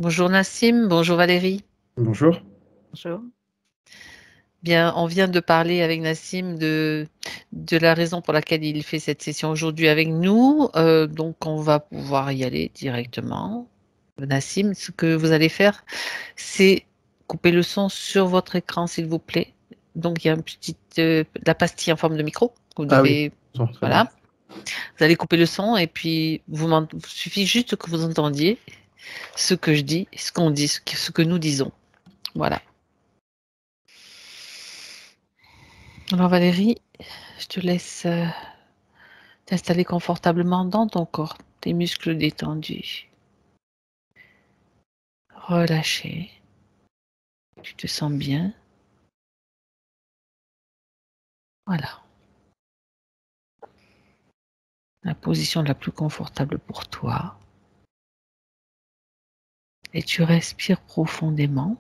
Bonjour Nassim, bonjour Valérie. Bonjour. Bonjour. Bien, on vient de parler avec Nassim de la raison pour laquelle il fait cette session aujourd'hui avec nous. Donc, on va pouvoir y aller directement. Nassim, ce que vous allez faire, c'est couper le son sur votre écran, s'il vous plaît. Donc, il y a une petite la pastille en forme de micro. Vous Ah oui, devez, bon, très bien. voilà. Vous allez couper le son et puis il suffit juste que vous entendiez ce que je dis, ce qu'on dit, ce que nous disons. Voilà. Alors Valérie, je te laisse t'installer confortablement dans ton corps, tes muscles détendus, relâchés. Tu te sens bien. Voilà. La position la plus confortable pour toi. Et tu respires profondément.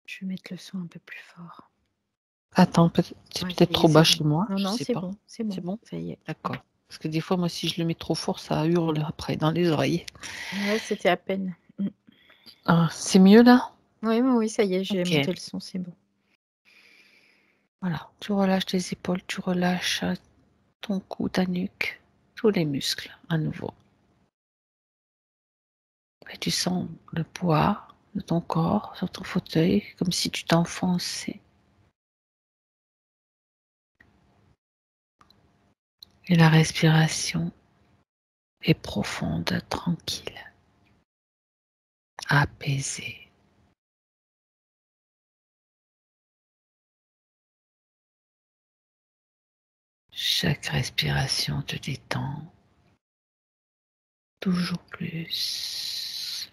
Je vais mettre le son un peu plus fort. Attends, c'est Ouais, peut-être ça y est, trop bas c'est chez bon. moi. Non, Je non, sais c'est pas. bon, c'est C'est bon, bon? ça y est. D'accord. Parce que des fois, moi, si je le mets trop fort, ça hurle après dans les oreilles. Ouais, c'était à peine. Ah, c'est mieux là? Oui, oui, oui, ça y est, j'ai Ok. monté le son, c'est bon. Voilà. Tu relâches tes épaules, tu relâches ton cou, ta nuque, tous les muscles à nouveau. Et tu sens le poids de ton corps sur ton fauteuil, comme si tu t'enfonçais. Et la respiration est profonde, tranquille, apaisée. Chaque respiration te détend toujours plus.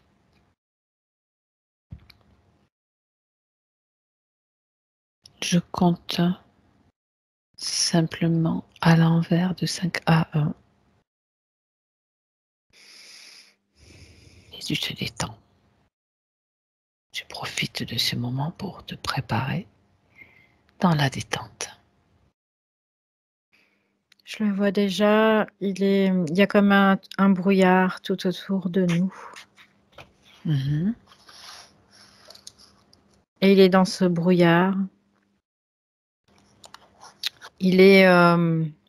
Je compte simplement à l'envers de 5 à 1 et tu te détends. Tu profites de ce moment pour te préparer dans la détente. Je le vois déjà, il y a comme un brouillard tout autour de nous. Et il est dans ce brouillard.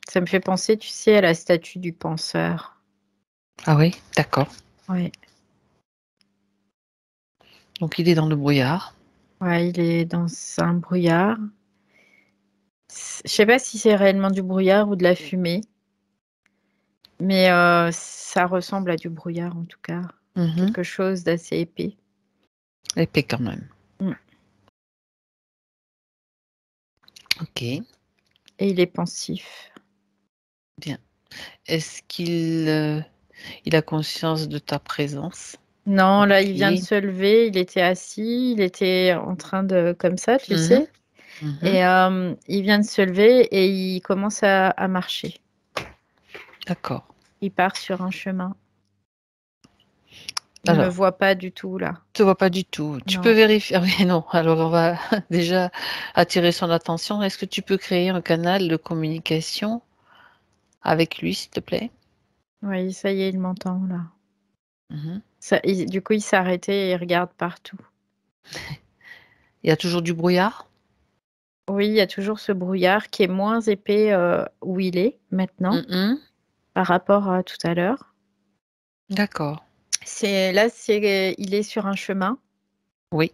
Ça me fait penser, tu sais, à la statue du penseur. Ah oui, d'accord. Ouais. Donc il est dans le brouillard. Ouais, il est dans un brouillard. Je sais pas si c'est réellement du brouillard ou de la fumée, mais ça ressemble à du brouillard en tout cas. Quelque chose d'assez épais. Épais quand même. Mm. Ok, Et il est pensif. bien. Est-ce qu'il il a conscience de ta présence Non, là, il vient de appuyée? se lever, il était assis, il était en train de, comme ça, tu Mhm, sais, mhm. et il vient de se lever et il commence à marcher. D'accord. Il part sur un chemin. Il me Alors, voit pas du tout là. tu ne vois pas du tout. Tu peux Non. vérifier. Ah oui, non. Alors, on va déjà attirer son attention. Est-ce que tu peux créer un canal de communication avec lui, s'il te plaît? Oui, ça y est, il m'entend là. Mhm. Du coup, il s'est arrêté et il regarde partout. Il y a toujours du brouillard? Oui, il y a toujours ce brouillard qui est moins épais où il est maintenant Mhm. par rapport à tout à l'heure. D'accord. Il est sur un chemin Oui.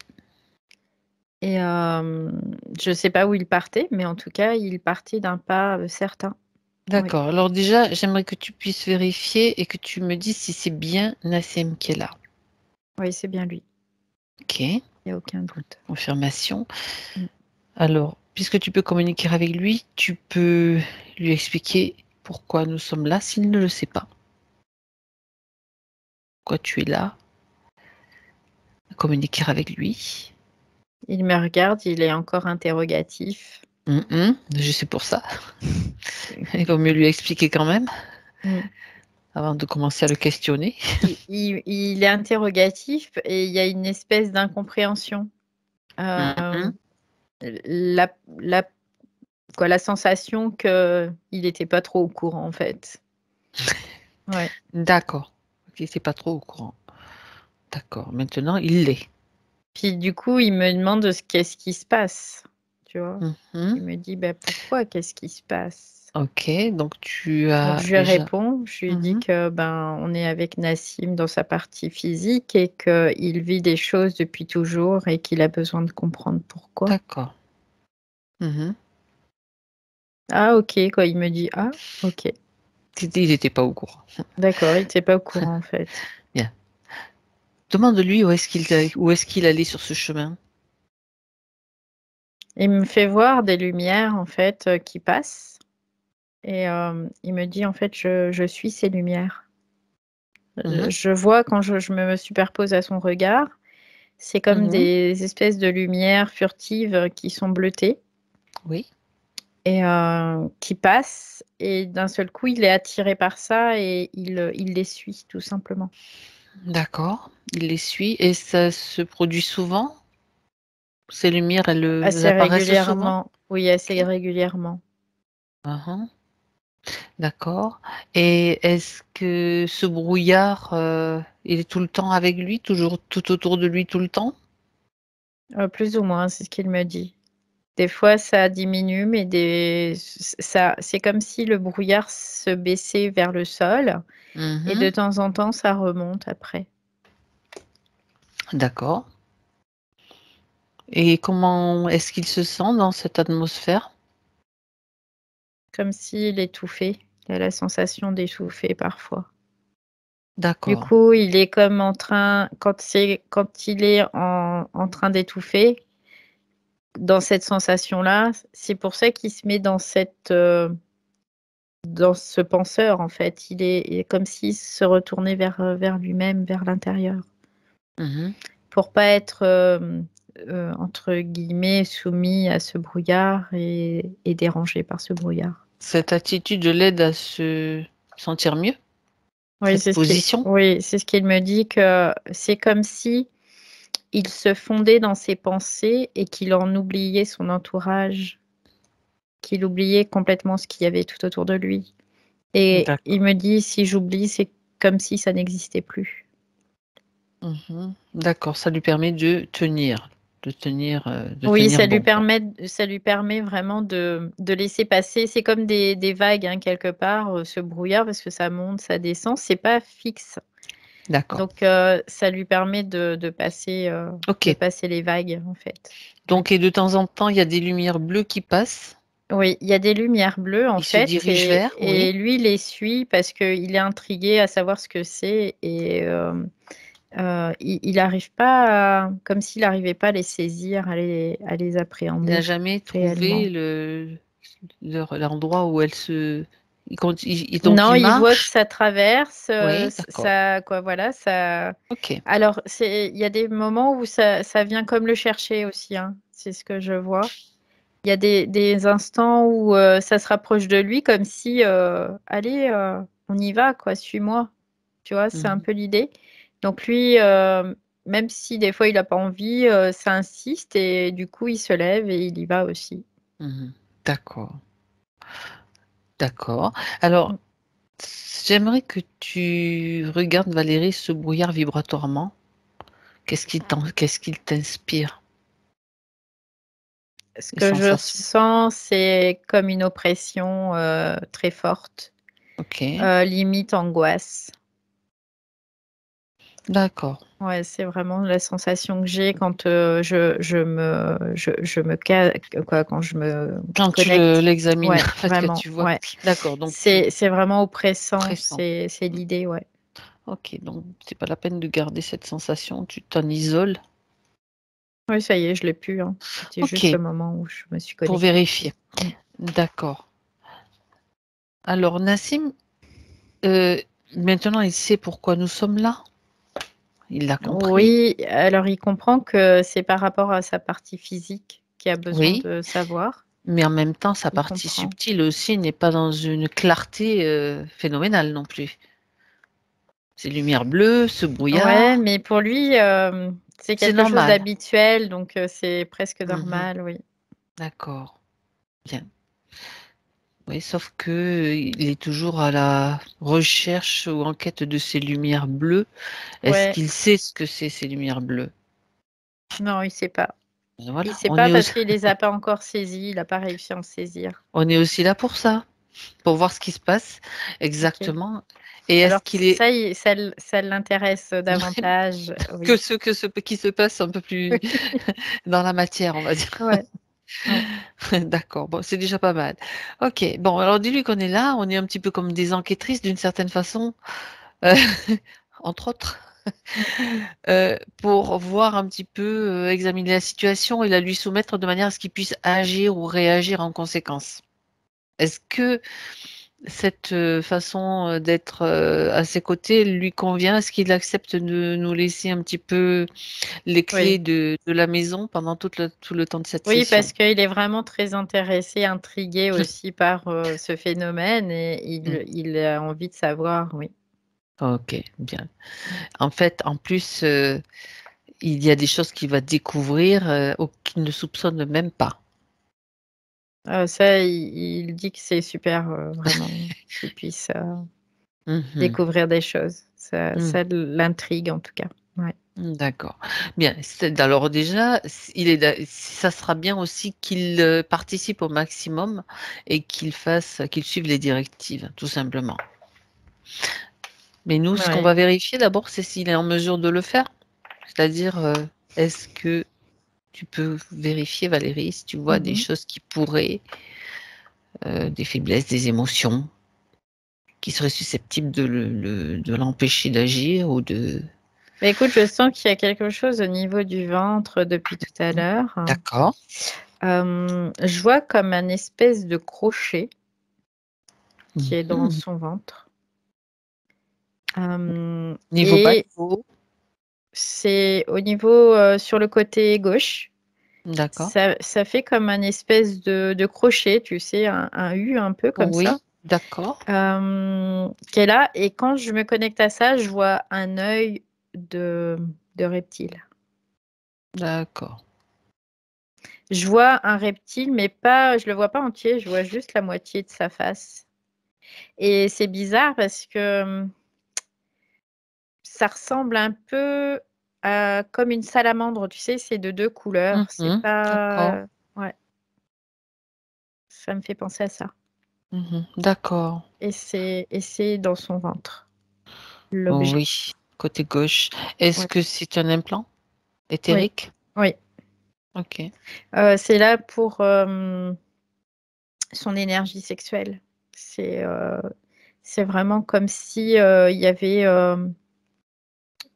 et je sais pas où il partait, mais en tout cas, il partait d'un pas certain. Oui, D'accord. Alors déjà, j'aimerais que tu puisses vérifier et que tu me dises si c'est bien Nassim qui est là. oui, c'est bien lui. Ok. Il n'y a aucun doute. Confirmation. Mm. Alors, puisque tu peux communiquer avec lui, tu peux lui expliquer pourquoi nous sommes là s'il ne le sait pas. Pourquoi tu es là, communiquer avec lui. Il me regarde, il est encore interrogatif. Je sais pour ça. Il vaut mieux lui expliquer quand même Mm. avant de commencer à le questionner. Il est interrogatif et il y a une espèce d'incompréhension. Euh, Mhm. la, la, la sensation qu'il n'était pas trop au courant, en fait. Ouais. D'accord. OK, il était pas trop au courant. D'accord, maintenant il l'est. Puis du coup, il me demande qu'est-ce qui se passe, tu vois? Mmh. Il me dit: «Bah, pourquoi? Qu'est-ce qui se passe?» OK, donc tu Donc as je lui déjà réponds, je lui dis mmh. que, ben, on est avec Nassim dans sa partie physique et qu'il vit des choses depuis toujours et qu'il a besoin de comprendre pourquoi. D'accord. Mmh. «Ah OK», quoi, il me dit: «Ah OK». Il était pas au courant. D'accord, il était pas au courant, en fait. Bien. Demande-lui où est-ce qu'il allait sur ce chemin? Il me fait voir des lumières, en fait, qui passent et il me dit: «En fait, je suis ces lumières». Mmh. Je vois quand je me superpose à son regard, c'est comme Mmh. des espèces de lumières furtives qui sont bleutées Oui, et qui passent et d'un seul coup, il est attiré par ça et il les suit tout simplement. d'accord. Il les suit et ça se produit souvent? Ces lumières, elles Assez apparaissent souvent? régulièrement, oui, assez OK. régulièrement. Mmh. D'accord et est-ce que ce brouillard, il est tout le temps avec lui, toujours tout autour de lui tout le temps? Plus ou moins, c'est ce qu'il me dit. Des fois, ça diminue, mais ça c'est comme si le brouillard se baissait vers le sol et de Mmh. temps en temps, ça remonte après, D'accord et comment est-ce qu'il se sent dans cette atmosphère? comme s'il étouffait. Il a la sensation d'étouffer parfois. Du D'accord. coup, il est comme en train quand il est en train d'étouffer, dans cette sensation-là, c'est pour ça qu'il se met dans ce penseur, en fait. Il est comme s'il se retournait vers lui-même, vers l'intérieur, Mmh. pour pas être, entre guillemets «soumis» à ce brouillard et dérangé par ce brouillard. Cette attitude l'aide à se sentir mieux? Oui, Cette position? c'est ce qu'il me dit, que c'est comme si il se fondait dans ses pensées et qu'il en oubliait son entourage, qu'il oubliait complètement ce qu'il y avait tout autour de lui et il D'accord. me dit: «Si j'oublie, c'est comme si ça n'existait plus». Mmh. D'accord, ça lui permet de Oui, tenir bon, quoi. ça lui permet vraiment de laisser passer. C'est comme des vagues, hein, quelque part, ce brouillard parce que ça monte, ça descend, c'est pas fixe. D'accord. Donc ça lui permet de OK. passer les vagues, en fait. Ouais. Donc et de temps en temps, il y a des lumières bleues qui passent, Oui, il y a des lumières bleues, en il se fait dirige vers, oui? et lui les suit parce qu'il est intrigué à savoir ce que c'est et il arrive pas à comme s'il n'arrivait pas à les saisir, à les Il n'a appréhender jamais trouvé réellement. l'endroit où elle se donc Non, il il voit que marche? ça traverse, Oui, d'accord. ça quoi, voilà, ça OK. alors il y a des moments où ça vient comme le chercher aussi, hein, c'est ce que je vois. Il y a des instants où, ça se rapproche de lui comme si, «Allez, on y va quoi, suis-moi». Tu vois? C'est un Mmh. peu l'idée. Donc lui, même si des fois il a pas envie, ça insiste et du coup il se lève et il y va aussi. Mmh. D'accord, d'accord. Alors, Mmh. j'aimerais que tu regardes, Valérie, ce brouillard vibratoirement. Qu'est-ce qu'il t'inspire? Ce Les que je sensations? ressens, c'est comme une oppression, très forte, OK, limite angoisse. d'accord. Ouais, c'est vraiment la sensation que j'ai quand, je me ca quoi, quand je me Quand tu connecte. l'examines, Ouais, en fait, que vraiment, tu vois ouais. d'accord, donc tu C'est vraiment oppressant, pressens. c'est Mmh. l'idée, ouais. OK, donc c'est pas la peine de garder cette sensation, tu t'en isoles. Oui, ça y est, je l'ai plus, hein. C'était juste le OK, moment où je me suis pour connectée. vérifier. Mmh. D'accord. Alors Nassim, maintenant il sait pourquoi nous sommes là? Il l'a compris? Oui, alors il comprend que c'est par rapport à sa partie physique qu'il a besoin Oui, de savoir. mais en même temps sa Il partie comprend. subtile aussi n'est pas dans une clarté, phénoménale non plus. Ces lumières bleues, ce Ouais, brouillard, mais pour lui, c'est c'est quelque chose normal. d'habituel, donc c'est presque Mmh. normal, oui. D'accord, bien. Oui, sauf que il est toujours à la recherche ou en quête de ces lumières bleues. Est-ce Ouais, qu'il sait ce que c'est ces lumières bleues? non, il sait pas. Il Voilà, sait pas parce qu'il les a pas encore saisies, il a pas réussi à en saisir. on est aussi là pour ça, pour voir ce qui se passe OK. exactement. Et Alors est-ce qu'il est ça l'intéresse davantage, que oui. ce qui se passe un peu plus dans la matière, on va dire. Ouais, ouais. D'accord, bon, c'est déjà pas mal. OK, bon, alors dis-lui qu'on est là, on est un petit peu comme des enquêtrices d'une certaine façon, heu, entre autres, Mmh. pour voir un petit peu, examiner la situation et la lui soumettre de manière à ce qu'il puisse agir ou réagir en conséquence. Est-ce que cette, façon, d'être, à ses côtés lui convient? Est-ce qu'il accepte de nous laisser un petit peu les clés Oui. de la maison pendant tout le temps de cette Oui, session? parce qu'il est vraiment très intéressé, intrigué aussi par, ce phénomène et Mmh. il a envie de savoir, oui. OK, bien. En fait, en plus, il y a des choses qu'il va découvrir, ou qu'il ne soupçonne même pas. Ça, il dit que c'est super, vraiment qu'il puisse, Mmh mh. découvrir des choses. Mmh. Ça l'intrigue en tout cas. Ouais. Mmh, d'accord. Bien, c'est alors déjà, il est ça sera bien aussi qu'il, participe au maximum et qu'il suive les directives, tout simplement. Mais nous, ce qu'on Ouais. va vérifier d'abord, c'est s'il est en mesure de le faire. C'est-à-dire, est-ce que tu peux vérifier, Valérie, si tu vois Mmh des mh. choses qui pourraient, des faiblesses, des émotions qui seraient susceptibles de l'empêcher d'agir ou de Bah, écoute, je sens qu'il y a quelque chose au niveau du ventre depuis tout à mmh, l'heure. d'accord. Je vois comme un espèce de crochet qui est dans Mmh. son ventre. Niveau bas, Et niveau haut? c'est au niveau, sur le côté gauche. D'accord. Ça fait comme un espèce de crochet, tu sais, un U un peu comme Oui, ça, d'accord, qui est là et quand je me connecte à ça, je vois un œil de de reptile. d'accord. Je vois un reptile, mais pas je le vois pas entier, je vois juste la moitié de sa face et c'est bizarre parce que, ça ressemble un peu à comme une salamandre, tu sais? C'est de 2 couleurs, c'est D'accord. pas ouais, ça me fait penser à ça D'accord. et c'est dans son ventre, l'objet. Oui, côté gauche. Est-ce Ouais, que c'est un implant oui, éthérique? oui, OK. c'est là pour, son énergie sexuelle. C'est, heu, c'est vraiment comme si, il y avait,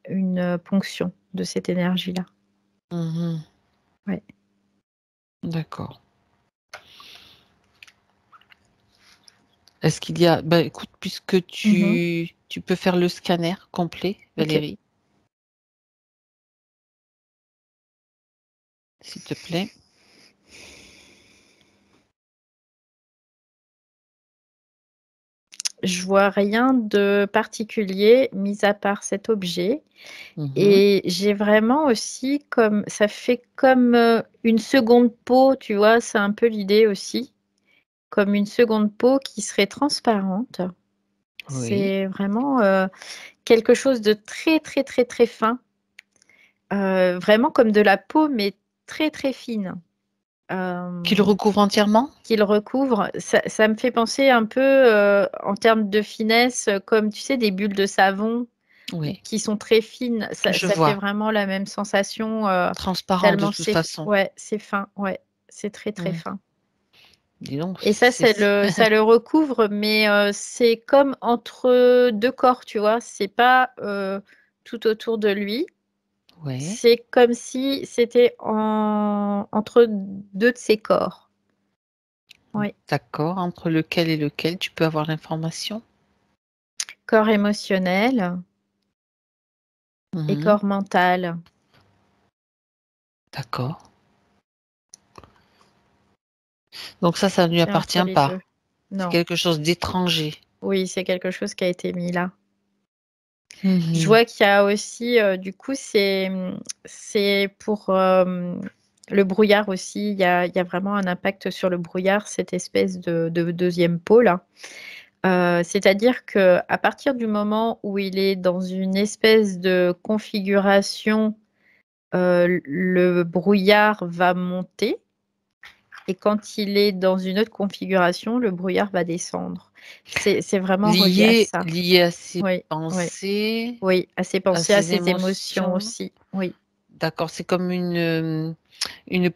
une, ponction de cette énergie-là. Mmh. Ouais. D'accord. Est-ce qu'il y a bah, écoute, puisque Mmh. tu peux faire le scanner complet, OK. Valérie, s'il te plaît? Je vois rien de particulier, mis à part cet objet Mmh. et j'ai vraiment aussi comme ça fait comme, une seconde peau, tu vois? C'est un peu l'idée aussi, comme une seconde peau qui serait transparente. Oui. C'est vraiment, quelque chose de très, très, très, très fin, vraiment comme de la peau, mais très, très fine, Qui le recouvre entièrement? qu'il recouvre. Ça me fait penser un peu, en termes de finesse, comme tu sais des bulles de savon ou Oui, qui sont très fines. je Ça fait vois. vraiment la même sensation, Transparent de tellement toute c'est f façon. ouais, c'est fin, ouais, c'est très, très Mmh. fin Dis donc, et ça le recouvre, mais c'est comme entre 2 corps, tu vois? C'est pas, tout autour de lui. ouais, C'est comme si c'était entre 2 de ses corps. Oui, d'accord. Entre lequel et lequel, tu peux avoir l'information? corps émotionnel et Mmh. corps mental. D'accord. Donc ça ne lui C'est entre appartient les pas. 2. C'est Non. quelque chose d'étranger. Oui, c'est quelque chose qui a été mis là. Je Mmh. vois qu'il y a aussi, du coup, c'est pour, Le brouillard aussi, il y a vraiment un impact sur le brouillard, cette espèce de deuxième pôle, hein. C'est-à-dire qu'à partir du moment où il est dans une espèce de configuration, le brouillard va monter et quand il est dans une autre configuration, le brouillard va descendre. C'est vraiment relié à ça. Lié à ses Oui, oui, pensées, oui, à ses à pensées, à ses ses émotions émotions? aussi. Oui, D'accord, c'est comme une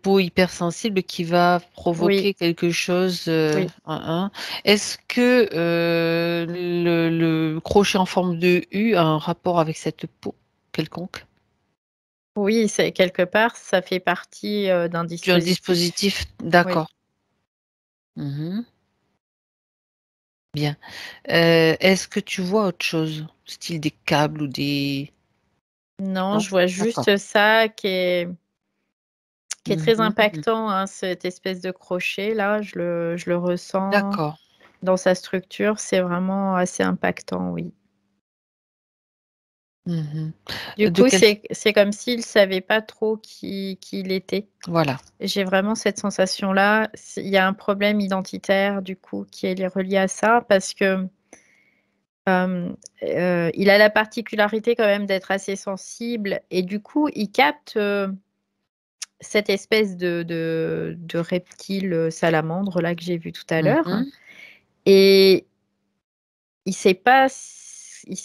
peau hypersensible qui va oui, provoquer quelque chose. oui. Est-ce que le crochet en forme de U a un rapport avec cette peau quelconque? Oui, c'est quelque part, ça fait partie, d'un Tu as un dispositif. dispositif? Oui. D'accord. Mhm. Bien. Est-ce que tu vois autre chose? Style des câbles ou des... Non, Non? je vois D'accord. juste ça qui est très Mhm. impactant, hein, cette espèce de crochet là, je le ressens D'accord. dans sa structure, c'est vraiment assez impactant, oui. Mhm. Du De coup, quel... c'est comme s'il savait pas trop qui il était. Voilà. J'ai vraiment cette sensation-là. Il y a un problème identitaire du coup qui est relié à ça parce que il a la particularité quand même d'être assez sensible et du coup, il capte, cette espèce de reptile, salamandre là que j'ai vu tout à l'heure Mhm. et il sait pas si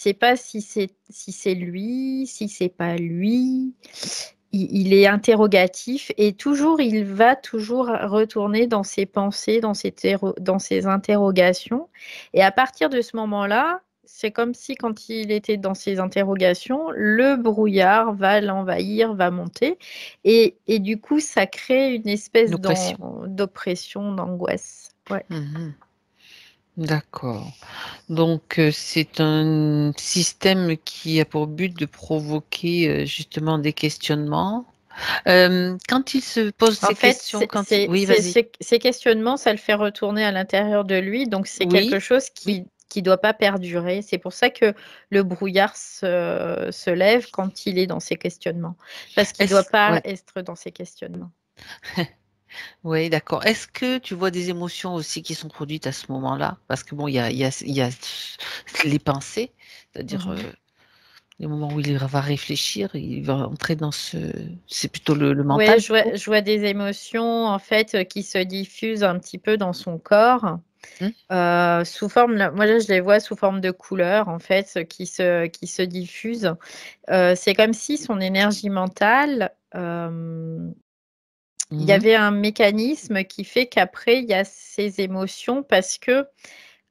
c'est lui, si c'est pas lui. Il est interrogatif et toujours il va toujours retourner dans ses pensées, dans ses interrogations et à partir de ce moment-là, c'est comme si quand il était dans ses interrogations, le brouillard va l'envahir, va monter et du coup, ça crée une espèce Une oppression. d'oppression, d'angoisse. Ouais. Mhm. D'accord. Donc, c'est un système qui a pour but de provoquer justement des questionnements. Quand il se pose En ces fait, questions, Oui, vas-y. ces questionnements, ça le fait retourner à l'intérieur de lui, donc c'est quelque Oui, chose oui, qui doit pas perdurer. C'est pour ça que le brouillard se lève quand il est dans ses questionnements, parce qu'il doit pas Ouais, être dans ses questionnements. ouais, d'accord. Est-ce que tu vois des émotions aussi qui sont produites à ce moment-là? Parce que bon, il y a les pensées, c'est-à-dire Mmh. les moments où il va réfléchir, il va entrer dans ce... C'est plutôt le Ouais, mental, du coup. je vois des émotions, en fait, qui se diffusent un petit peu dans son corps, Hmm. sous forme là moi, là, je les vois sous forme de couleurs, en fait, qui se diffusent. C'est comme si son énergie mentale, il y Mhm. avait un mécanisme qui fait qu'après, il y a ces émotions parce que,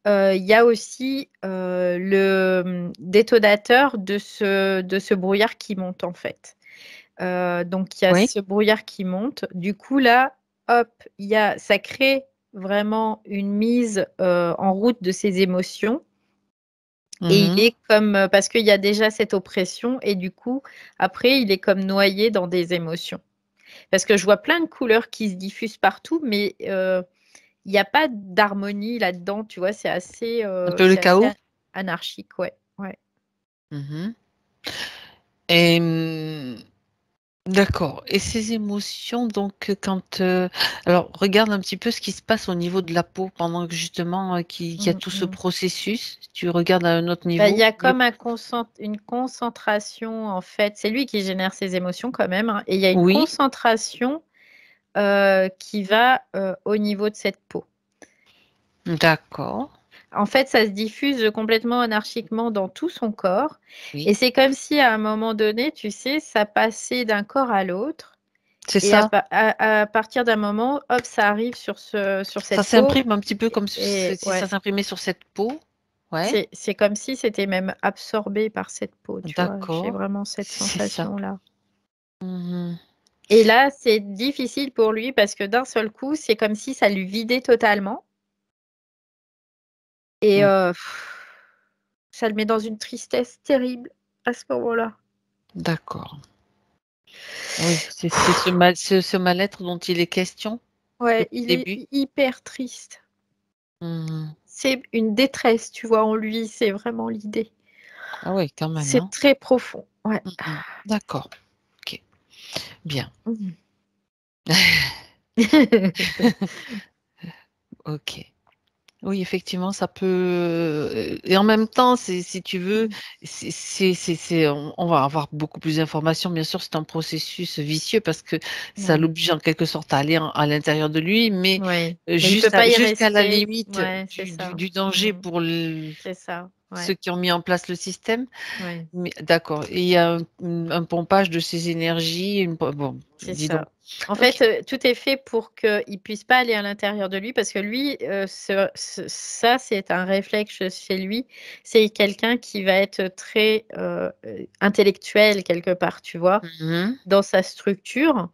il y a aussi, le détonateur de ce brouillard qui monte, en fait. Donc il y a Oui. ce brouillard qui monte. Du coup, là, hop, ça crée vraiment une mise, en route de ses émotions et il Mhm. est comme, parce qu'il y a déjà cette oppression et du coup, après, il est comme noyé dans des émotions. Parce que je vois plein de couleurs qui se diffusent partout, mais il y a pas d'harmonie là-dedans, tu vois? C'est assez, Un peu le chaos. anarchique, ouais, ouais. Mhm. Et, d'accord. Et ces émotions, donc, alors, regarde un petit peu ce qui se passe au niveau de la peau pendant que justement qu'il y a Mmh tout ce mh. processus. Tu regardes à un autre Bah, il y niveau. a comme une concentration, en fait. C'est lui qui génère ses émotions quand même, hein, et il y a une Oui, concentration, qui va, au niveau de cette peau. d'accord. En fait, ça se diffuse complètement anarchiquement dans tout son corps et Oui, c'est comme si à un moment donné, tu sais, ça passait d'un corps à l'autre c'est et ça. à partir d'un moment, hop, ça arrive sur Ça cette peau s'imprime un petit peu comme et si ça ouais, s'imprimait sur cette peau. Ouais, c'est comme si c'était même absorbé par cette peau, tu vois? J'ai d'accord. vraiment cette C'est ça. sensation-là. Mhm. Et là, c'est difficile pour lui parce que d'un seul coup, c'est comme si ça lui vidait totalement et Mm. ça le met dans une tristesse terrible à ce moment-là. D'accord. Oui, c'est ce mal-être dont il est question Ouais, depuis il le est début. hyper triste. Mhm. C'est une détresse, tu vois, en lui, c'est vraiment l'idée. Ah oui, quand même, C'est hein. très profond, ouais. Mhm. D'accord. Ok. Bien. Mmh. OK. Oui, effectivement, ça peut, et en même temps, si tu veux, on va avoir beaucoup plus d'informations. Bien sûr, c'est un processus vicieux parce que ça Ouais, l'oblige en quelque sorte à aller à l'intérieur de lui, mais ouais. Mais il peut juste pas y jusqu'à la rester. limite Ouais, c'est du ça. du danger Mmh. pour C'est ça. ceux Ouais, qui ont mis en place le système. ouais, Mais d'accord, et il y a un pompage de ces énergies, bon, c'est dis donc. ça. En OK. fait, tout est fait pour qu'il puisse pas aller à l'intérieur de lui parce que lui, ça, c'est un réflexe chez lui. C'est quelqu'un qui va être très, intellectuel quelque part, tu vois? Mmh. Dans sa structure.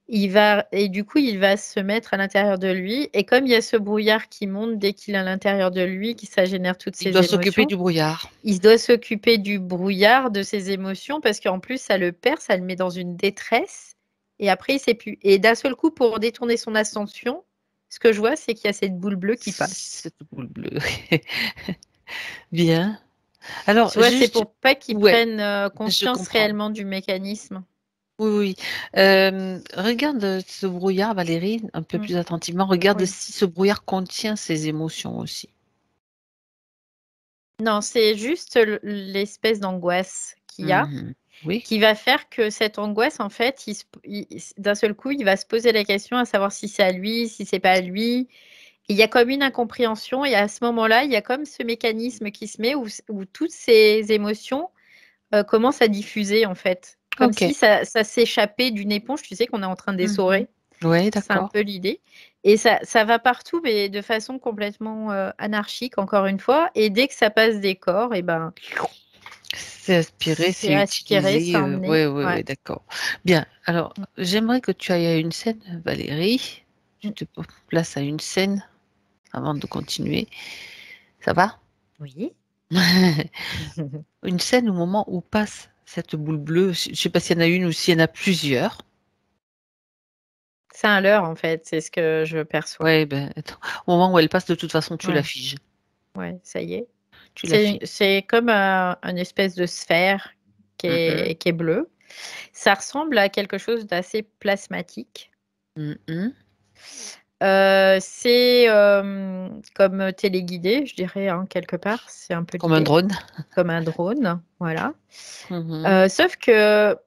Du coup, il va se mettre à l'intérieur de lui et comme il y a ce brouillard qui monte dès qu'il est à l'intérieur de lui, que ça génère toutes Il ces doit s'occuper émotions, du brouillard. il doit s'occuper du brouillard, de ses émotions parce qu'en plus ça le perd, ça le met dans une détresse et après il sait plus et d'un seul coup pour détourner son attention, ce que je vois, c'est qu'il y a cette boule bleue qui passe. Cette boule bleue. Bien. Alors Tu vois, c'est juste pour pas qu'il ouais, prenne, je conscience comprends. réellement du mécanisme. Oui, oui. Regarde, ce brouillard, Valérie, un peu Mmh, plus attentivement. Regarde oui. si ce brouillard contient ses émotions aussi. Non, c'est juste l'espèce d'angoisse qu'il y a. Mmh. Oui, Qui va faire que cette angoisse, en fait, d'un seul coup, il va se poser la question à savoir si c'est à lui, si c'est pas à lui. Et il y a comme une incompréhension et à ce moment-là, il y a comme ce mécanisme qui se met où toutes ces émotions, commencent à diffuser, en fait. Comme OK. si ça s'échappait d'une éponge, tu sais, qu'on est en train Mmh. d'essorer. Ouais, C'est un d'accord. peu l'idée et ça va partout, mais de façon complètement, anarchique, encore une fois et dès que ça passe des corps et ben, C'est aspiré, c'est c'est aspiré, c'est utilisé, emmené. ouais, ouais, Ouais. ouais, d'accord. Bien, alors, Mmh. j'aimerais que tu ailles à une scène, Valérie. Tu Mmh. te places à une scène avant de continuer. Ça va? Oui. Une scène au moment où passe cette boule bleue, je sais pas s'il y en a une ou s'il y en a plusieurs. C'est un leurre, en fait, c'est ce que je perçois. Ouais, ben, attends, au moment où elle passe, de toute façon, tu la Ouais, figes. ouais, ça y est. Tu la figes. C'est comme, un espèce de sphère Mmh mh. qui est bleue. Ça ressemble à quelque chose d'assez plasmatique. Mmh mh. C'est, comme, téléguidé, je dirais, hein, quelque part, c'est un peu Comme un l'idée. drone. Comme un drone, voilà. Mmh mh. Sauf que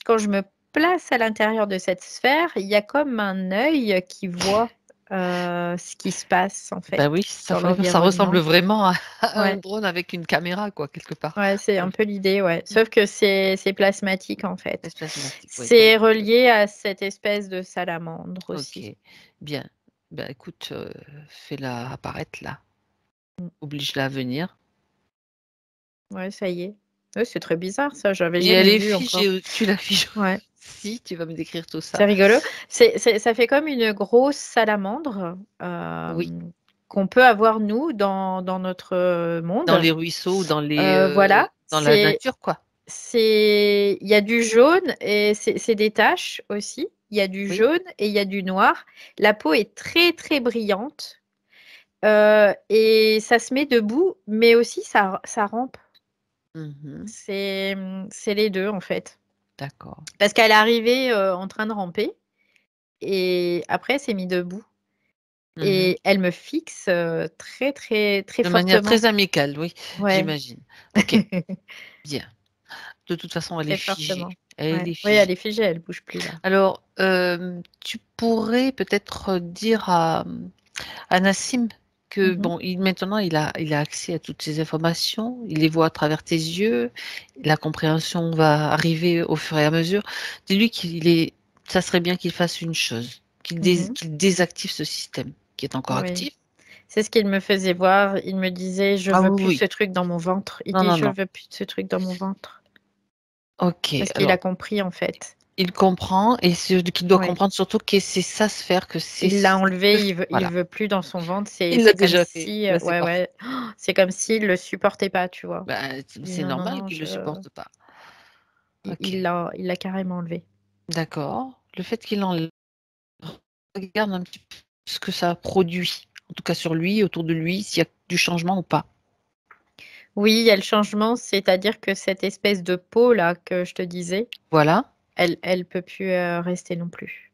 quand je me place à l'intérieur de cette sphère, il y a comme un œil qui voit, ce qui se passe, en fait, Bah oui, dans ça ressemble l'environnement. vraiment à un Ouais, drone avec une caméra, quoi, quelque part. ouais, c'est un OK. peu l'idée, ouais. Sauf que c'est plasmatique, en fait. Espace plasmatique, oui, donc C'est relié à cette espèce de salamandre OK, aussi. bien. Bah, écoute, fais-la apparaître là, Mmh. oblige-la à venir Ouais, ça y est. Ouais, c'est très bizarre ça, j'avais et elle jamais est vu encore. figée, tu la figes Ouais, aussi, tu vas me décrire tout c'est ça. rigolo. Ça fait comme une grosse salamandre, Oui, qu'on peut avoir nous dans notre, dans monde. les ruisseaux, Voilà, dans la nature, quoi. il y a du jaune et c'est des taches aussi. Il y a du Oui. jaune et il y a du noir. La peau est très, très brillante, et ça se met debout, mais aussi ça rampe. Mmh mh. C'est les 2 en fait. D'accord. Parce qu'elle est arrivée, en train de ramper et après elle s'est mise debout Mmh mh. et elle me fixe, très, très, très De manière fortement. très amicale, oui, Ouais. j'imagine. OK, bien. De toute façon, elle est Très figée, fortement. elle Ouais. est Oui, elle figée. est figée, elle bouge plus là. Alors, tu pourrais peut-être dire à Nassim que Mmh mh. bon, maintenant il a accès à toutes ces informations, il les voit à travers tes yeux, la compréhension va arriver au fur et à mesure. Dis-lui ça serait bien qu'il fasse une chose, Mmh. qu'il désactive ce système qui est encore Oui. actif. C'est ce qu'il me faisait voir. Il me disait: «Je Ah veux oui, plus de oui. ce truc dans mon ventre». Il Non, dit: non, «Je non. veux plus de ce truc dans mon ventre». OK, Parce qu'il a alors compris en fait. il comprend et ce qu'il doit Ouais. comprendre surtout que c'est sa sphère, que c'est Il l'a ce enlevé, il voilà. veut plus dans son ventre. Il l'a C'est comme déjà fait, si, bah, c'est ouais, parfait. ouais, c'est comme s'il le supportait pas, tu vois? Bah, Il dit: c'est «Non, non, normal non, qu'il le supporte pas. OK, il l'a carrément enlevé». d'accord. Le fait qu'il enlève, regarde un petit peu ce que ça produit, en tout cas sur lui, autour de lui, s'il y a du changement ou pas. Oui, il y a le changement, c'est-à-dire que cette espèce de peau là que je te disais, Voilà, elle peut plus, rester non plus.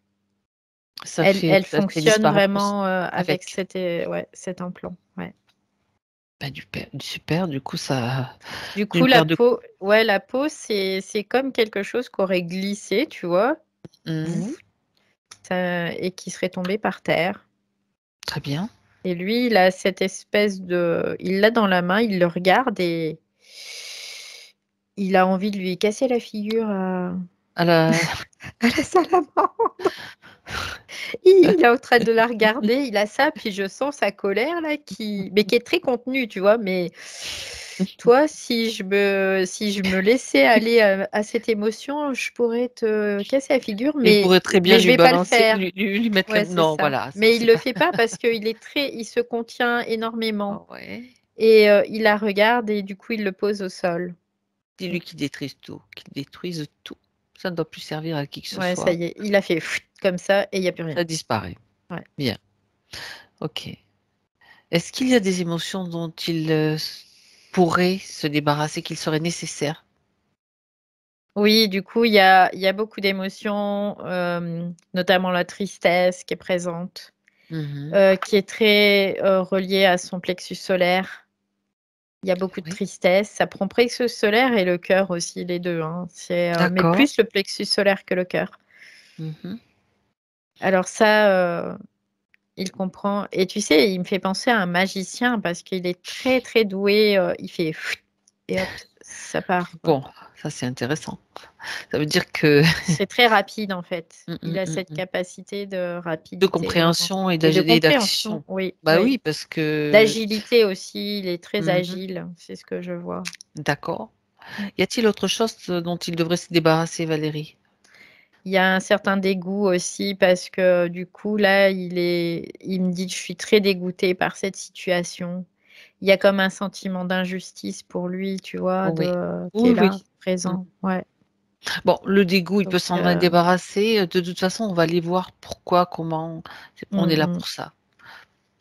Elle ça fait fonctionne disparaître vraiment avec avec. cet implant. Ouais. Bah, super, du coup, ça Du coup, d'une paire de la peau, c'est comme quelque chose qui aurait glissé, tu vois, mmh, et qui serait tombé par terre. très bien. Et lui, il a cette espèce il l'a dans la main, il le regarde et il a envie de lui casser la figure À la à la salamandre. Il est en train de la regarder, il a ça, puis je sens sa colère là mais qui est très contenue, tu vois. Mais toi, si je me laissais aller à cette émotion, je pourrais te casser la figure, Il pourrait très bien je lui vais pas le balancer, faire. lui mettre la Ouais, c'est non, ça. voilà, ça Mais il c'est le pas fait pas parce il se contient énormément ouais. et il la regarde et du coup, il le pose au sol. Mmh. Dis-lui qu'il détruise tout. Ça ne doit plus servir à qui que ce Ouais, ça soit. y est, il a fait comme ça et il y a plus rien. Ça disparaît. Ouais. Bien, OK. Est-ce qu'il y a des émotions dont il, pourrait se débarrasser, qu'il serait nécessaire? Oui, du coup, il y a beaucoup d'émotions, notamment la tristesse qui est présente, Mmh. qui est très, reliée à son plexus solaire. Il y a beaucoup de Oui, tristesse. Ça prend plexus solaire et le cœur aussi, les 2, hein. Mais d'accord. plus le plexus solaire que le cœur. Mmh. Alors ça, il comprend et tu sais, il me fait penser à un magicien parce qu'il est très, très doué, il fait et hop, ça part, quoi. Bon, ça c'est intéressant. Ça veut dire que C'est très rapide, en fait. mmh Il mh, a mmh cette mh. capacité de De rapidité, vraiment, compréhension et de et compréhension, d'action. oui, Bah oui. oui, parce que D'agilité aussi, il est très mmh agile, c'est ce que je vois. d'accord. Mmh. Y a-t-il autre chose, dont il devrait se débarrasser, Valérie? Il y a un certain dégoût aussi parce que du coup, là, il me dit: «Je suis très dégoûté par cette situation». Il y a comme un sentiment d'injustice pour lui, tu vois, Oui. qui Oui, est oui. là, Mmh. présent, ouais. Bon, le dégoût, il peut Donc s'en débarrasser, de toute façon, on va aller voir pourquoi, comment. On mmh est là mh. pour ça,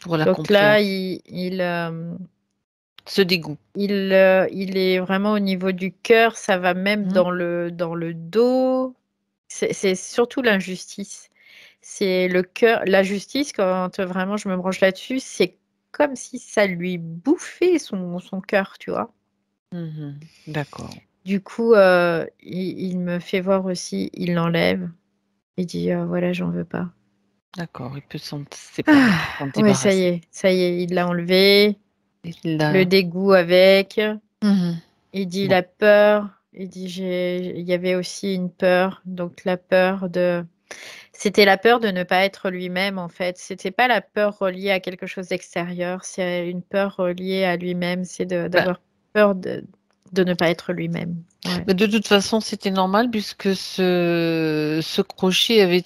pour la Donc là, compréhension. Ce dégoût. il est vraiment au niveau du cœur, ça va même Mmh. dans le dos. C'est surtout l'injustice. C'est le cœur la justice quand, vraiment je me branche là-dessus, c'est comme si ça lui bouffait son cœur, tu vois? Mmh. D'accord, Du coup, il me fait voir aussi, il l'enlève, il dit: Voilà, j'en veux pas». d'accord, il peut Ah! s'en Ouais, débarrasser. ça y est, il l'a enlevé, Il le a dégoût avec. mmh. Il dit: Bon, «La peur», il dit: «J'ai» il y avait aussi une peur, donc la peur de c'était la peur de ne pas être lui-même, en fait. C'était pas la peur reliée à quelque chose d'extérieur, c'est une peur reliée à lui-même, c'est bah d'avoir peur de ne pas être lui-même. Ouais. de toute façon, c'était normal puisque ce crochet avait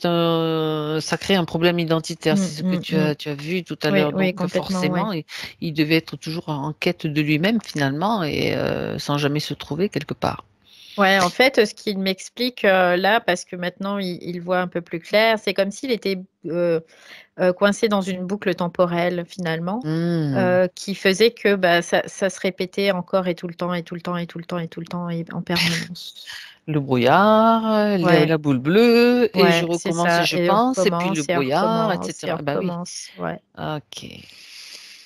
ça crée un problème identitaire. Mmh, C'est ce que mmh, mmh. tu as vu tout à Oui, l'heure, oui, donc complètement, ouais. forcément, il devait être toujours en quête de lui-même finalement et sans jamais se trouver quelque part. Ouais, en fait, ce qu'il m'explique, là, parce que maintenant il voit un peu plus clair, c'est comme s'il était, coincé dans une boucle temporelle finalement, Mmh. qui faisait que, bah, ça se répétait encore et tout le temps et tout le temps et tout le temps et tout le temps et en permanence. Le brouillard, Ouais, la boule bleue et je ouais, c'est recommence et ça je et on pense et puis le recommence et on brouillard et recommence et on cetera. Bah oui. recommence, ouais. OK.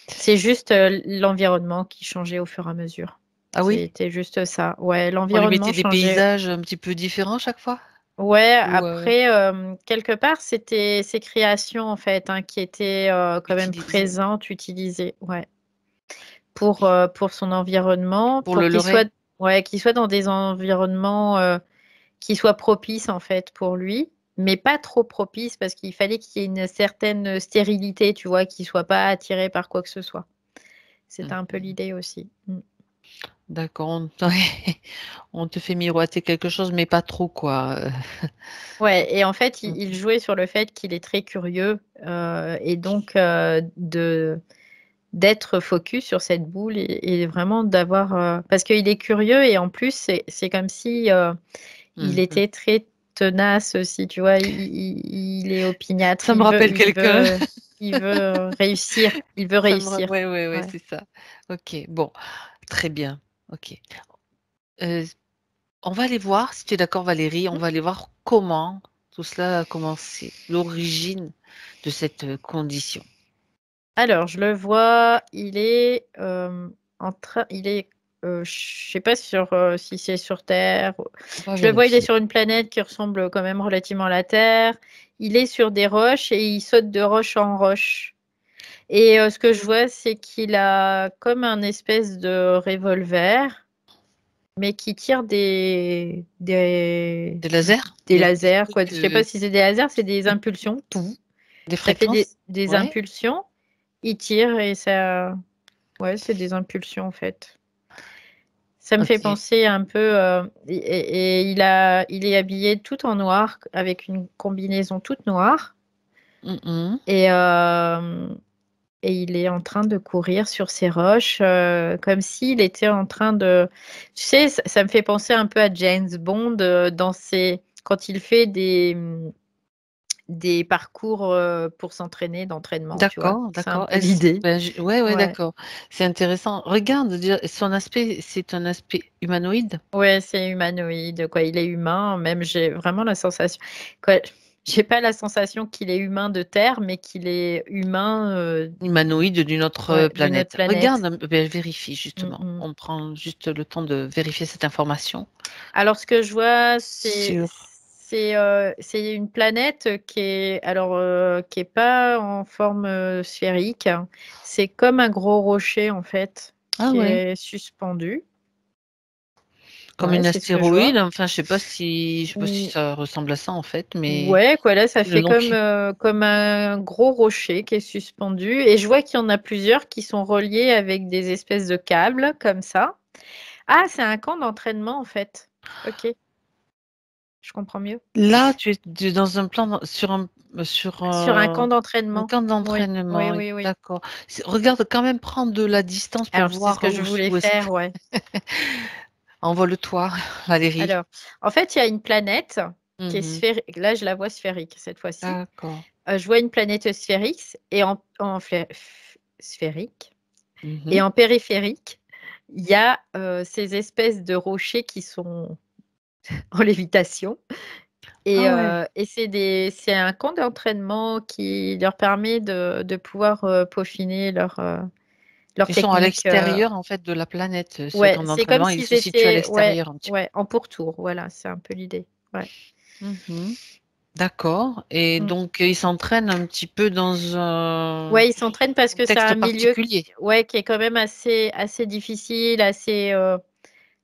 C'est juste, l'environnement qui changeait au fur et à mesure. Ah oui? C'était juste ça. Ouais, On lui l'environnement mettait des changeait. paysages un petit peu différents chaque fois? Ouais, Ou, après, quelque part, c'était ses créations, en fait, hein, qui étaient, quand même utilisés présentes, utilisées, ouais. Pour son environnement, pour pour le qu'il leurrer? soit ouais, qu'il soit dans des environnements, qui soient propices, en fait, pour lui, mais pas trop propices parce qu'il fallait qu'il y ait une certaine, stérilité, tu vois? Qu'il soit pas attiré par quoi que ce soit. C'était un peu Mmh. l'idée aussi. Mmh. D'accord, on te fait miroiter quelque chose, mais pas trop quoi, Ouais et en fait, il Mmh. jouait sur le fait qu'il est très curieux, et donc d'être focus sur cette boule et vraiment d'avoir, parce qu'il est curieux et en plus, c'est comme si, il Mmh mh. était très tenace aussi, tu vois? Il est opiniâtre, Ça me rappelle quelqu'un. il veut réussissiil veut Ça me ra réussir. ouais, ouais, ouais, Ouais. c'est ça. OK, bon, très bien, OK. Heu, on va aller voir, si tu es d'accord Valérie, on Mmh. va aller voir comment tout cela a commencé? L'origine de cette condition? Alors, je le vois, il est en train, je sais pas si c'est sur Terre. On va Je le vois, il est vérifier. sur une planète qui ressemble quand même relativement à la Terre. Il est sur des roches et il saute de roche en roche. Et ce que je vois, c'est qu'il a comme un espèce de revolver, mais qui tire Des lasers? des lasers, quoi. Trucs, Je sais pas si c'est des lasers, c'est des impulsions. Tout. des Ça fait fréquences? des Ouais. impulsions. Il tire et ça. Ouais, c'est des impulsions en fait. Ça me fait OK. penser un peu. Et il est habillé tout en noir, avec une combinaison toute noire. Mmh mh. Et, et il est en train de courir sur ces roches, comme s'il était en train de. Tu sais, ça me fait penser un peu à James Bond quand il fait des parcours pour s'entraîner, d'entraînement, tu vois. D'accord, C'est un d'accord. peu Est-ce l'idée. ben, je ouais, ouais, Ouais. d'accord. C'est intéressant. Regarde, déjà, son aspect, c'est un aspect humanoïde? Ouais, c'est humanoïde, quoi. Il est humain, même j'ai vraiment la sensation, quoi. J'ai pas la sensation qu'il est humain de terre, mais qu'il est humain, Humanoïde d'une autre, ouais, d'une autre planète. planète. Regarde, ben, vérifie Mmh justement. mh. On prend juste le temps de vérifier cette information Alors ce que je vois, sur c'est une planète qui est pas en forme, sphérique. C'est comme un gros rocher, en fait, ah qui ouais, est suspendu. comme Ouais, une c'est ce que je vois. astéroïde, enfin, je sais pas si Ou ça ressemble à ça, en fait, mais Ouais, quoi, là, ça le fait nom qui comme un gros rocher qui est suspendu. Et je vois qu'il y en a plusieurs qui sont reliés avec des espèces de câbles, comme ça. Ah, c'est un camp d'entraînement, en fait. Ok, je comprends mieux. là, tu es dans un plan d'en sur, Sur un camp un d'entraînement. camp Oui, oui, d'entraînement, oui, oui. d'accord. Regarde quand même prendre de la distance pour Alors, c'est ce voir que je voulais où est-ce faire, ouais. envole-toi, Valérie. Alors, en fait, il y a une planète qui est Mmh. sphérique. Là, je la vois sphérique cette fois-ci. D'accord. Je vois une planète sphérique et sphérique. Et Mmh. en périphérique, il y a ces espèces de rochers qui sont en lévitation. Ah ouais. Et c'est un camp d'entraînement qui leur permet de pouvoir peaufiner leur Ils sont à technique. l'extérieur, en fait, de la planète, ce Ouais, camp c'est comme d'entraînement, il s'ils se situe à étaient, ouais, l'extérieur un petit peu. ouais, en pourtour. Voilà, c'est un peu l'idée. Ouais. Mmh. D'accord et Mm. donc ils s'entraînent un petit peu dans un Ouais, ils s'entraînent parce que c'est contexte un milieu particulier? ouais, qui est quand même assez difficile, assez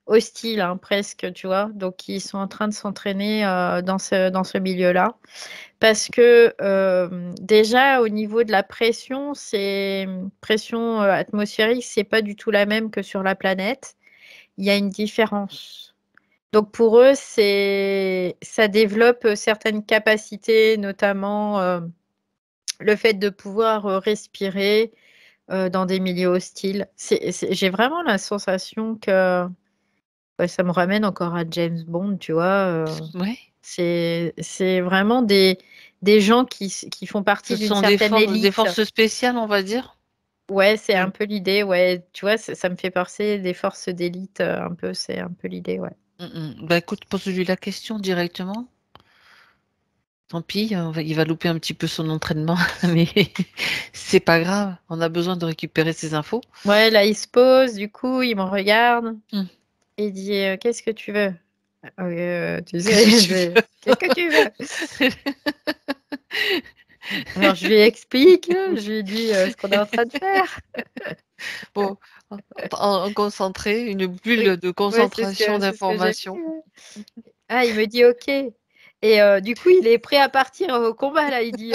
hostile, hein, presque, tu vois. Donc, ils sont en train de s'entraîner dans ce milieu-là. Parce que déjà, au niveau de la pression, pression atmosphérique, c'est pas du tout la même que sur la planète. Il y a une différence. Donc, pour eux, ça développe certaines capacités, notamment le fait de pouvoir respirer dans des milieux hostiles. J'ai vraiment la sensation que ouais, ça me ramène encore à James Bond, tu vois. Ouais, C'est vraiment des gens qui font ce partie d'une sont certaine des élite. forces spéciales, on va dire? Ouais, c'est un Mmh. peu l'idée, ouais. Tu vois, ça me fait penser des forces d'élite, un peu, c'est un peu l'idée, ouais. Bah, écoute, pose-lui la question directement. Tant pis, il va louper un petit peu son entraînement, mais c'est pas grave, on a besoin de récupérer ces infos. Ouais, là, il se pose, du coup, il me regarde Mmh. et il dit qu'est-ce que tu veux? Tu Qu'est-ce sais, que tu veux? qu'est-ce que tu veux? Alors, je lui explique, je lui dis ce qu'on est en train de faire. Bon, en concentré, une Oui, bulle de ouais, concentration c'est ce que j'ai fait, d'information. ouais. Ah, il me dit: «OK» et du coup, il est prêt à partir au combat là. Il dit: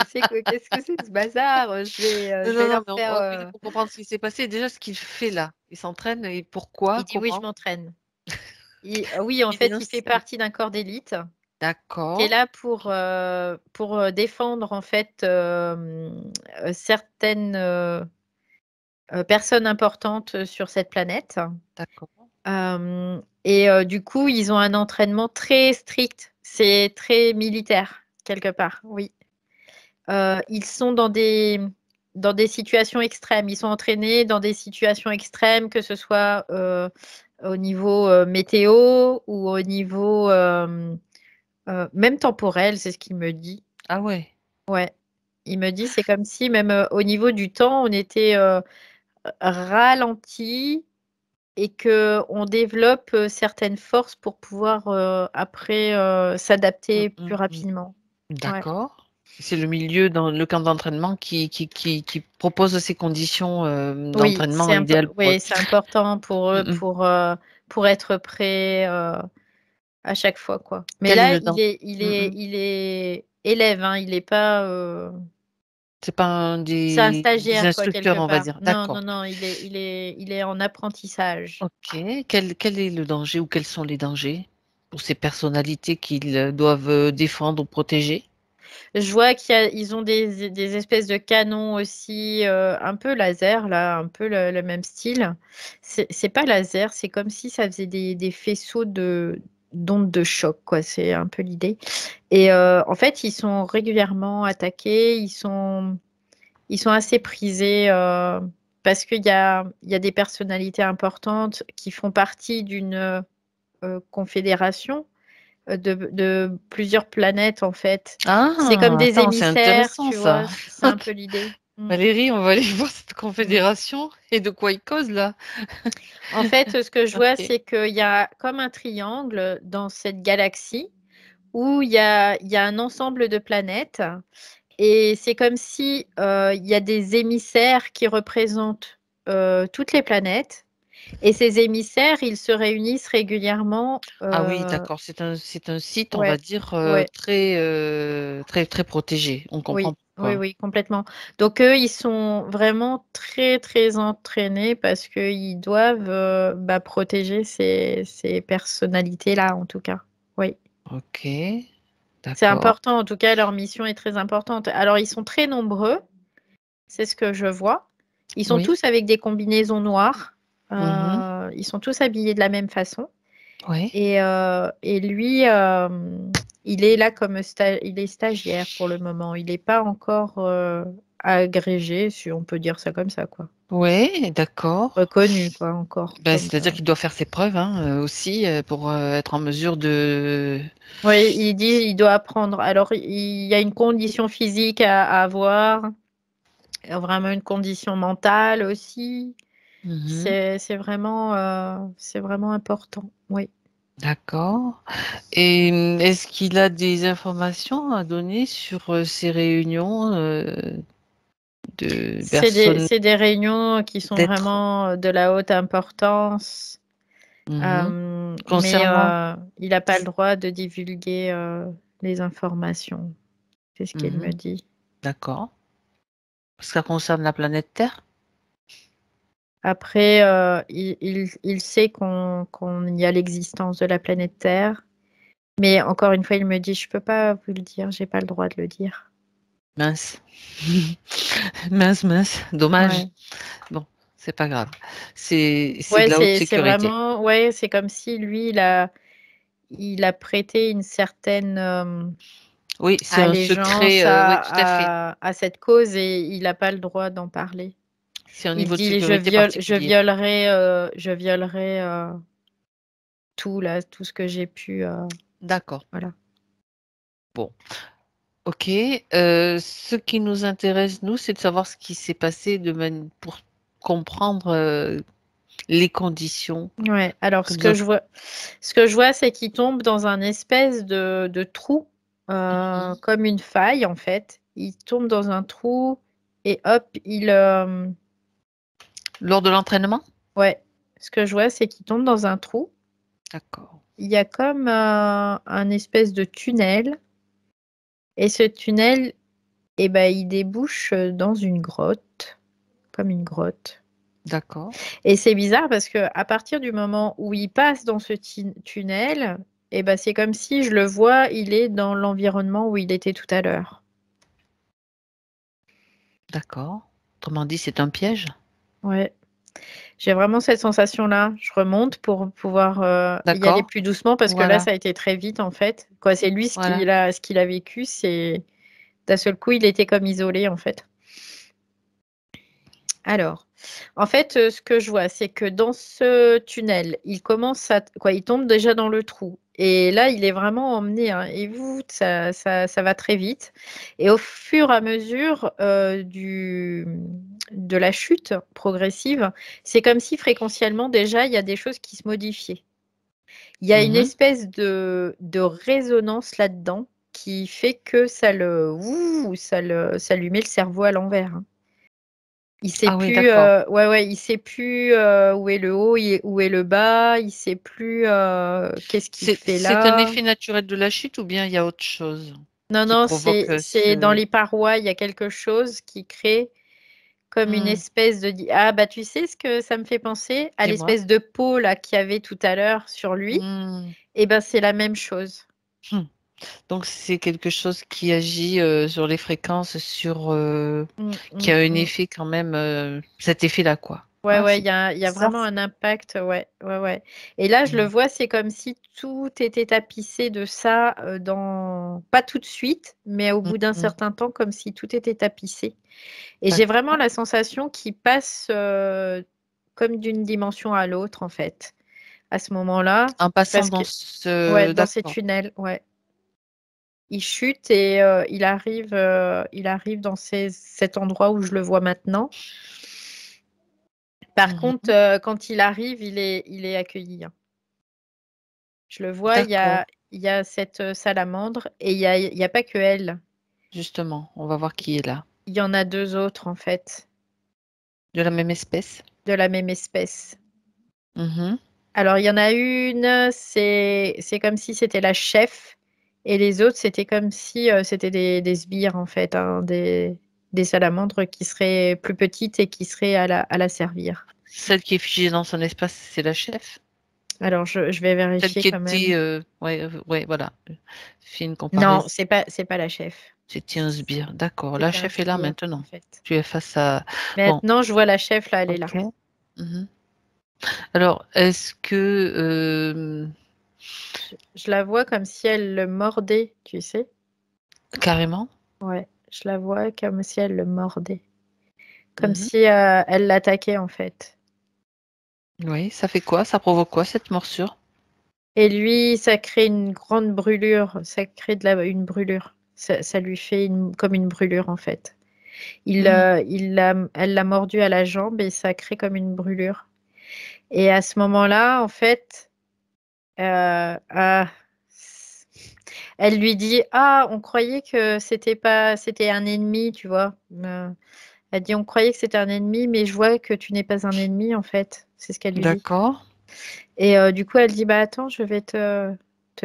«C'est que qu'est-ce que c'est ce bazar? Non, Je non, vais non, leur mais faire, on oui, pour comprendre ce qui s'est passé, déjà ce qu'il fait là. Il s'entraîne et pourquoi? Il dit: «Oui, je Comment? m'entraîne». Oui, en Il est fait, il fait installé. partie d'un corps d'élite qui est D'accord, là pour défendre en fait, certaines, personnes importantes sur cette planète. d'accord. Et du coup, ils ont un entraînement très strict. C'est très militaire, quelque part, oui. Ils sont dans des situations extrêmes. Ils sont entraînés dans des situations extrêmes, que ce soit, au niveau, météo ou au niveau, même temporel, c'est ce qu'il me dit. Ah ouais. Ouais. Il me dit, c'est comme si même au niveau du temps, on était ralenti et qu'on développe certaines forces pour pouvoir après s'adapter plus rapidement. Ouais. D'accord. C'est le milieu dans le camp d'entraînement qui propose ces conditions Oui, d'entraînement idéales pour eux. c'est important pour eux Mm, mm. pour être prêts à chaque fois, quoi. Mais Quel est là, le danger? il est élève, hein, il n'est pas. C'est pas un C'est un des stagiaire, quoi, quelque instructeurs, on va part. dire. Non, D'accord. non, non, il est en apprentissage. Ok. Quel est le danger ou quels sont les dangers pour ces personnalités qu'ils doivent défendre ou protéger? Je vois ils ont des espèces de canons aussi, un peu laser, là, un peu le même style. C'est pas laser, c'est comme si ça faisait des faisceaux d'ondes de choc, quoi. C'est un peu l'idée. Et en fait, ils sont régulièrement attaqués. Ils sont assez prisés parce il y a des personnalités importantes qui font partie d'une confédération de plusieurs planètes, en fait. C'est comme Ah, des attends, c'est émissaires, intéressant tu ça. vois, c'est un peu l'idée. Valérie, on va aller voir cette Mm. confédération et de quoi ils causent là. En fait, ce que je vois, Ok. c'est qu'il y a comme un triangle dans cette galaxie où il y a un ensemble de planètes et c'est comme si il y a des émissaires qui représentent toutes les planètes et ces émissaires, ils se réunissent régulièrement. Ah oui, d'accord. C'est un site, on va Ouais, dire, ouais. très protégé. On comprend Oui, oui, pourquoi. oui, complètement. Donc eux, ils sont vraiment très, très entraînés parce qu'ils doivent protéger ces personnalités-là, en tout cas. Oui, Ok, c'est d'accord. important. En tout cas, leur mission est très importante. Alors, ils sont très nombreux, c'est ce que je vois. Ils sont Oui. tous avec des combinaisons noires. Mhm. Ils sont tous habillés de la même façon. Oui. Et lui, il est là il est stagiaire pour le moment. Il n'est pas encore agrégé, si on peut dire ça comme ça, quoi. Oui, d'accord. Reconnu, quoi, encore. Ben, c'est-à-dire qu'il doit faire ses preuves hein, aussi pour être en mesure de. Oui, il dit il doit apprendre. Alors, il y a une condition physique à avoir, vraiment une condition mentale aussi. Mhm. C'est vraiment important. Oui. D'accord. Et est-ce qu'il a des informations à donner sur ces réunions de personnes C'est des réunions qui sont d'être vraiment de la haute importance. mhm. Mais Concernant? il n'a pas le droit de divulguer les informations. C'est ce qu'il me Mhm. dit. D'accord. Ça concerne la planète Terre? Après, il sait qu'il y a l'existence de la planète Terre. Mais encore une fois, il me dit, je peux pas vous le dire, j'ai pas le droit de le dire. Mince. Mince, mince. Dommage. Ouais. Bon, c'est pas grave. C'est Ouais, de la haute c'est sécurité. vraiment, ouais, c'est comme si lui, il a prêté une certaine Oui, c'est un allégeance secret. Oui, tout à fait. à cette cause et il n'a pas le droit d'en parler. C'est un Il niveau de dit, sécurité particulier. je violerai tout là, tout ce que j'ai pu. D'accord. Voilà. Bon. Ok. Ce qui nous intéresse, nous, c'est de savoir ce qui s'est passé pour comprendre les conditions. Ouais. Alors, Que nous avons- ce que je vois, c'est qu'il tombe dans un espèce de trou, Mhm. comme une faille en fait. Il tombe dans un trou et hop, Lors de l'entraînement? ouais. Ce que je vois, c'est qu'il tombe dans un trou. D'accord. Il y a comme un espèce de tunnel et ce tunnel, eh ben, il débouche dans une grotte, comme une grotte. D'accord. Et c'est bizarre parce que à partir du moment où il passe dans ce tunnel, eh ben, c'est comme si je le vois, il est dans l'environnement où il était tout à l'heure. D'accord. Autrement dit, c'est un piège. Ouais, j'ai vraiment cette sensation-là. Je remonte pour pouvoir y aller D'accord. plus doucement parce que là, Voilà. ça a été très vite en fait. Quoi, c'est lui Voilà. ce qu'il a vécu, c'est d'un seul coup, il était comme isolé en fait. Alors. En fait, ce que je vois, c'est que dans ce tunnel, il commence il tombe déjà dans le trou. Et là, il est vraiment emmené, hein, et ça va très vite. Et au fur et à mesure de la chute progressive, c'est comme si fréquentiellement, déjà, il y a des choses qui se modifiaient. Il y a une Mhm. espèce de résonance là-dedans qui fait que ça lui met le cerveau à l'envers, hein. Il sait Ah oui, plus, d'accord. il sait plus où est le haut, où est le bas, il sait plus qu'est-ce qu'il fait C'est un là. effet naturel de la chute ou bien il y a autre chose Non, qui non, provoque c'est dans ce... les parois, il y a quelque chose qui crée comme une Hmm, espèce de... Ah, bah tu sais ce que ça me fait penser à dis-moi. l'espèce de peau là qu'il y avait tout à l'heure sur lui. Hmm, Et ben c'est la même chose. hmm. Donc c'est quelque chose qui agit sur les fréquences, Mm, qui mm, a un mm. effet quand même, cet effet-là, quoi. Ouais, Ah, ouais, c'est il y a ça. vraiment un impact, ouais, ouais, ouais. Et là, je le Hmm, vois, c'est comme si tout était tapissé de ça pas tout de suite, mais au hmm, bout d'un hmm. certain temps, comme si tout était tapissé. Et j'ai vraiment D'accord. la sensation qu'il passe comme d'une dimension à l'autre, en fait, à ce moment-là, En passant parce dans que, ouais, ce... dans ces D'accord. tunnels, ouais. Il chute et il arrive dans cet endroit où je le vois maintenant. Par contre, Mhm. quand il arrive, il est accueilli, hein. Je le vois, D'accord. il y a cette salamandre et il y a pas que elle. Justement, on va voir qui est là. Il y en a deux autres, en fait, De la même espèce. de la même espèce. Mhm. Alors, il y en a une, c'est comme si c'était la chef et les autres, c'était comme si c'était des sbires, en fait, hein, des salamandres qui seraient plus petites et qui seraient à la servir. Celle qui est figée dans son espace, c'est la chef. Alors, je vais Celle vérifier qui quand même. était, ouais, ouais, voilà. Fais une Non, comparaison. c'est pas la chef. C'était un sbire. D'accord. La C'était un chef est là sbire, en maintenant. fait. Tu es face à. Bon, Maintenant, je vois la chef, là, elle est là. ok. Mhm. Alors, est-ce que Je la vois comme si elle le mordait, tu sais? carrément? Ouais, je la vois comme si elle le mordait. Comme Mhm. si elle l'attaquait, en fait. Oui, ça fait quoi? Ça provoque quoi cette morsure? Et lui, ça crée une grande brûlure. Ça crée une brûlure. Ça lui fait comme une brûlure, en fait. Hmm. Elle l'a mordu à la jambe et ça crée comme une brûlure. Et à ce moment-là, en fait, ah, elle lui dit, ah, on croyait que c'était un ennemi, tu vois. Elle dit, on croyait que c'était un ennemi, mais je vois que tu n'es pas un ennemi, en fait. C'est ce qu'elle lui dit. D'accord. Et du coup, elle dit, bah attends, je vais te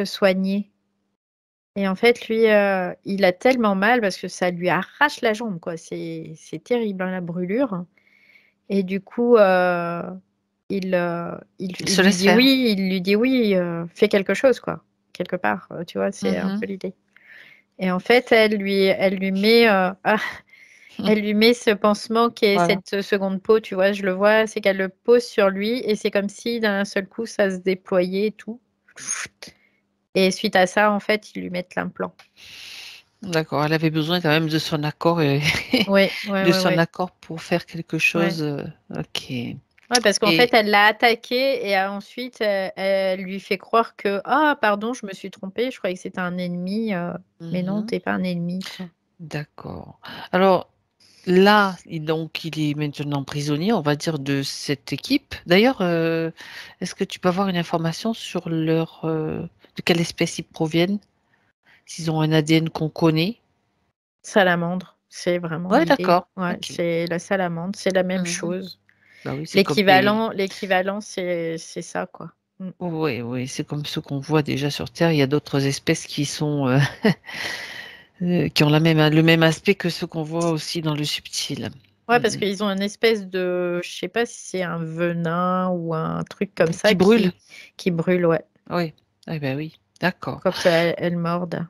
soigner. Et en fait, lui, il a tellement mal parce que ça lui arrache la jambe, quoi. C'est terrible, hein, la brûlure. Et du coup, Il il se lui laisse dit faire. oui, fais quelque chose, quoi. Quelque part, tu vois, c'est un Mhm. peu l'idée. Et en fait, elle lui met, elle lui met ce pansement qui est Voilà. cette seconde peau, tu vois, je le vois, c'est qu'elle le pose sur lui et c'est comme si d'un seul coup, ça se déployait et tout. Et suite à ça, en fait, ils lui mettent l'implant. D'accord. Elle avait besoin quand même de son accord et Ouais, ouais, de ouais, son ouais. accord pour faire quelque Ouais. chose. Ok. Ouais, parce qu'en fait, Et elle l'a attaqué et ensuite, elle lui fait croire que, ah, pardon, je me suis trompée, je croyais que c'était un ennemi. Mais non, mhm. t'es pas un ennemi, quoi. D'accord. Alors là, donc, il est maintenant prisonnier, on va dire, de cette équipe. D'ailleurs, est-ce que tu peux avoir une information sur de quelle espèce ils proviennent? S'ils ont un ADN qu'on connaît? Salamandre, c'est vraiment Ouais, l'idée. d'accord. Ouais, Ok. c'est la salamandre, c'est la même Mhm. chose. Bah oui, c'est comme les. L'équivalent, c'est ça, quoi. Mm. Oui, oui, c'est comme ceux qu'on voit déjà sur Terre. Il y a d'autres espèces qui sont qui ont le même aspect que ceux qu'on voit aussi dans le subtil. Ouais, parce Mhm. qu'ils ont une espèce de, je sais pas si c'est un venin ou un truc comme ça Qui brûlent? qui brûle, ouais, Oui. Eh ben oui, d'accord. quand elles mordent.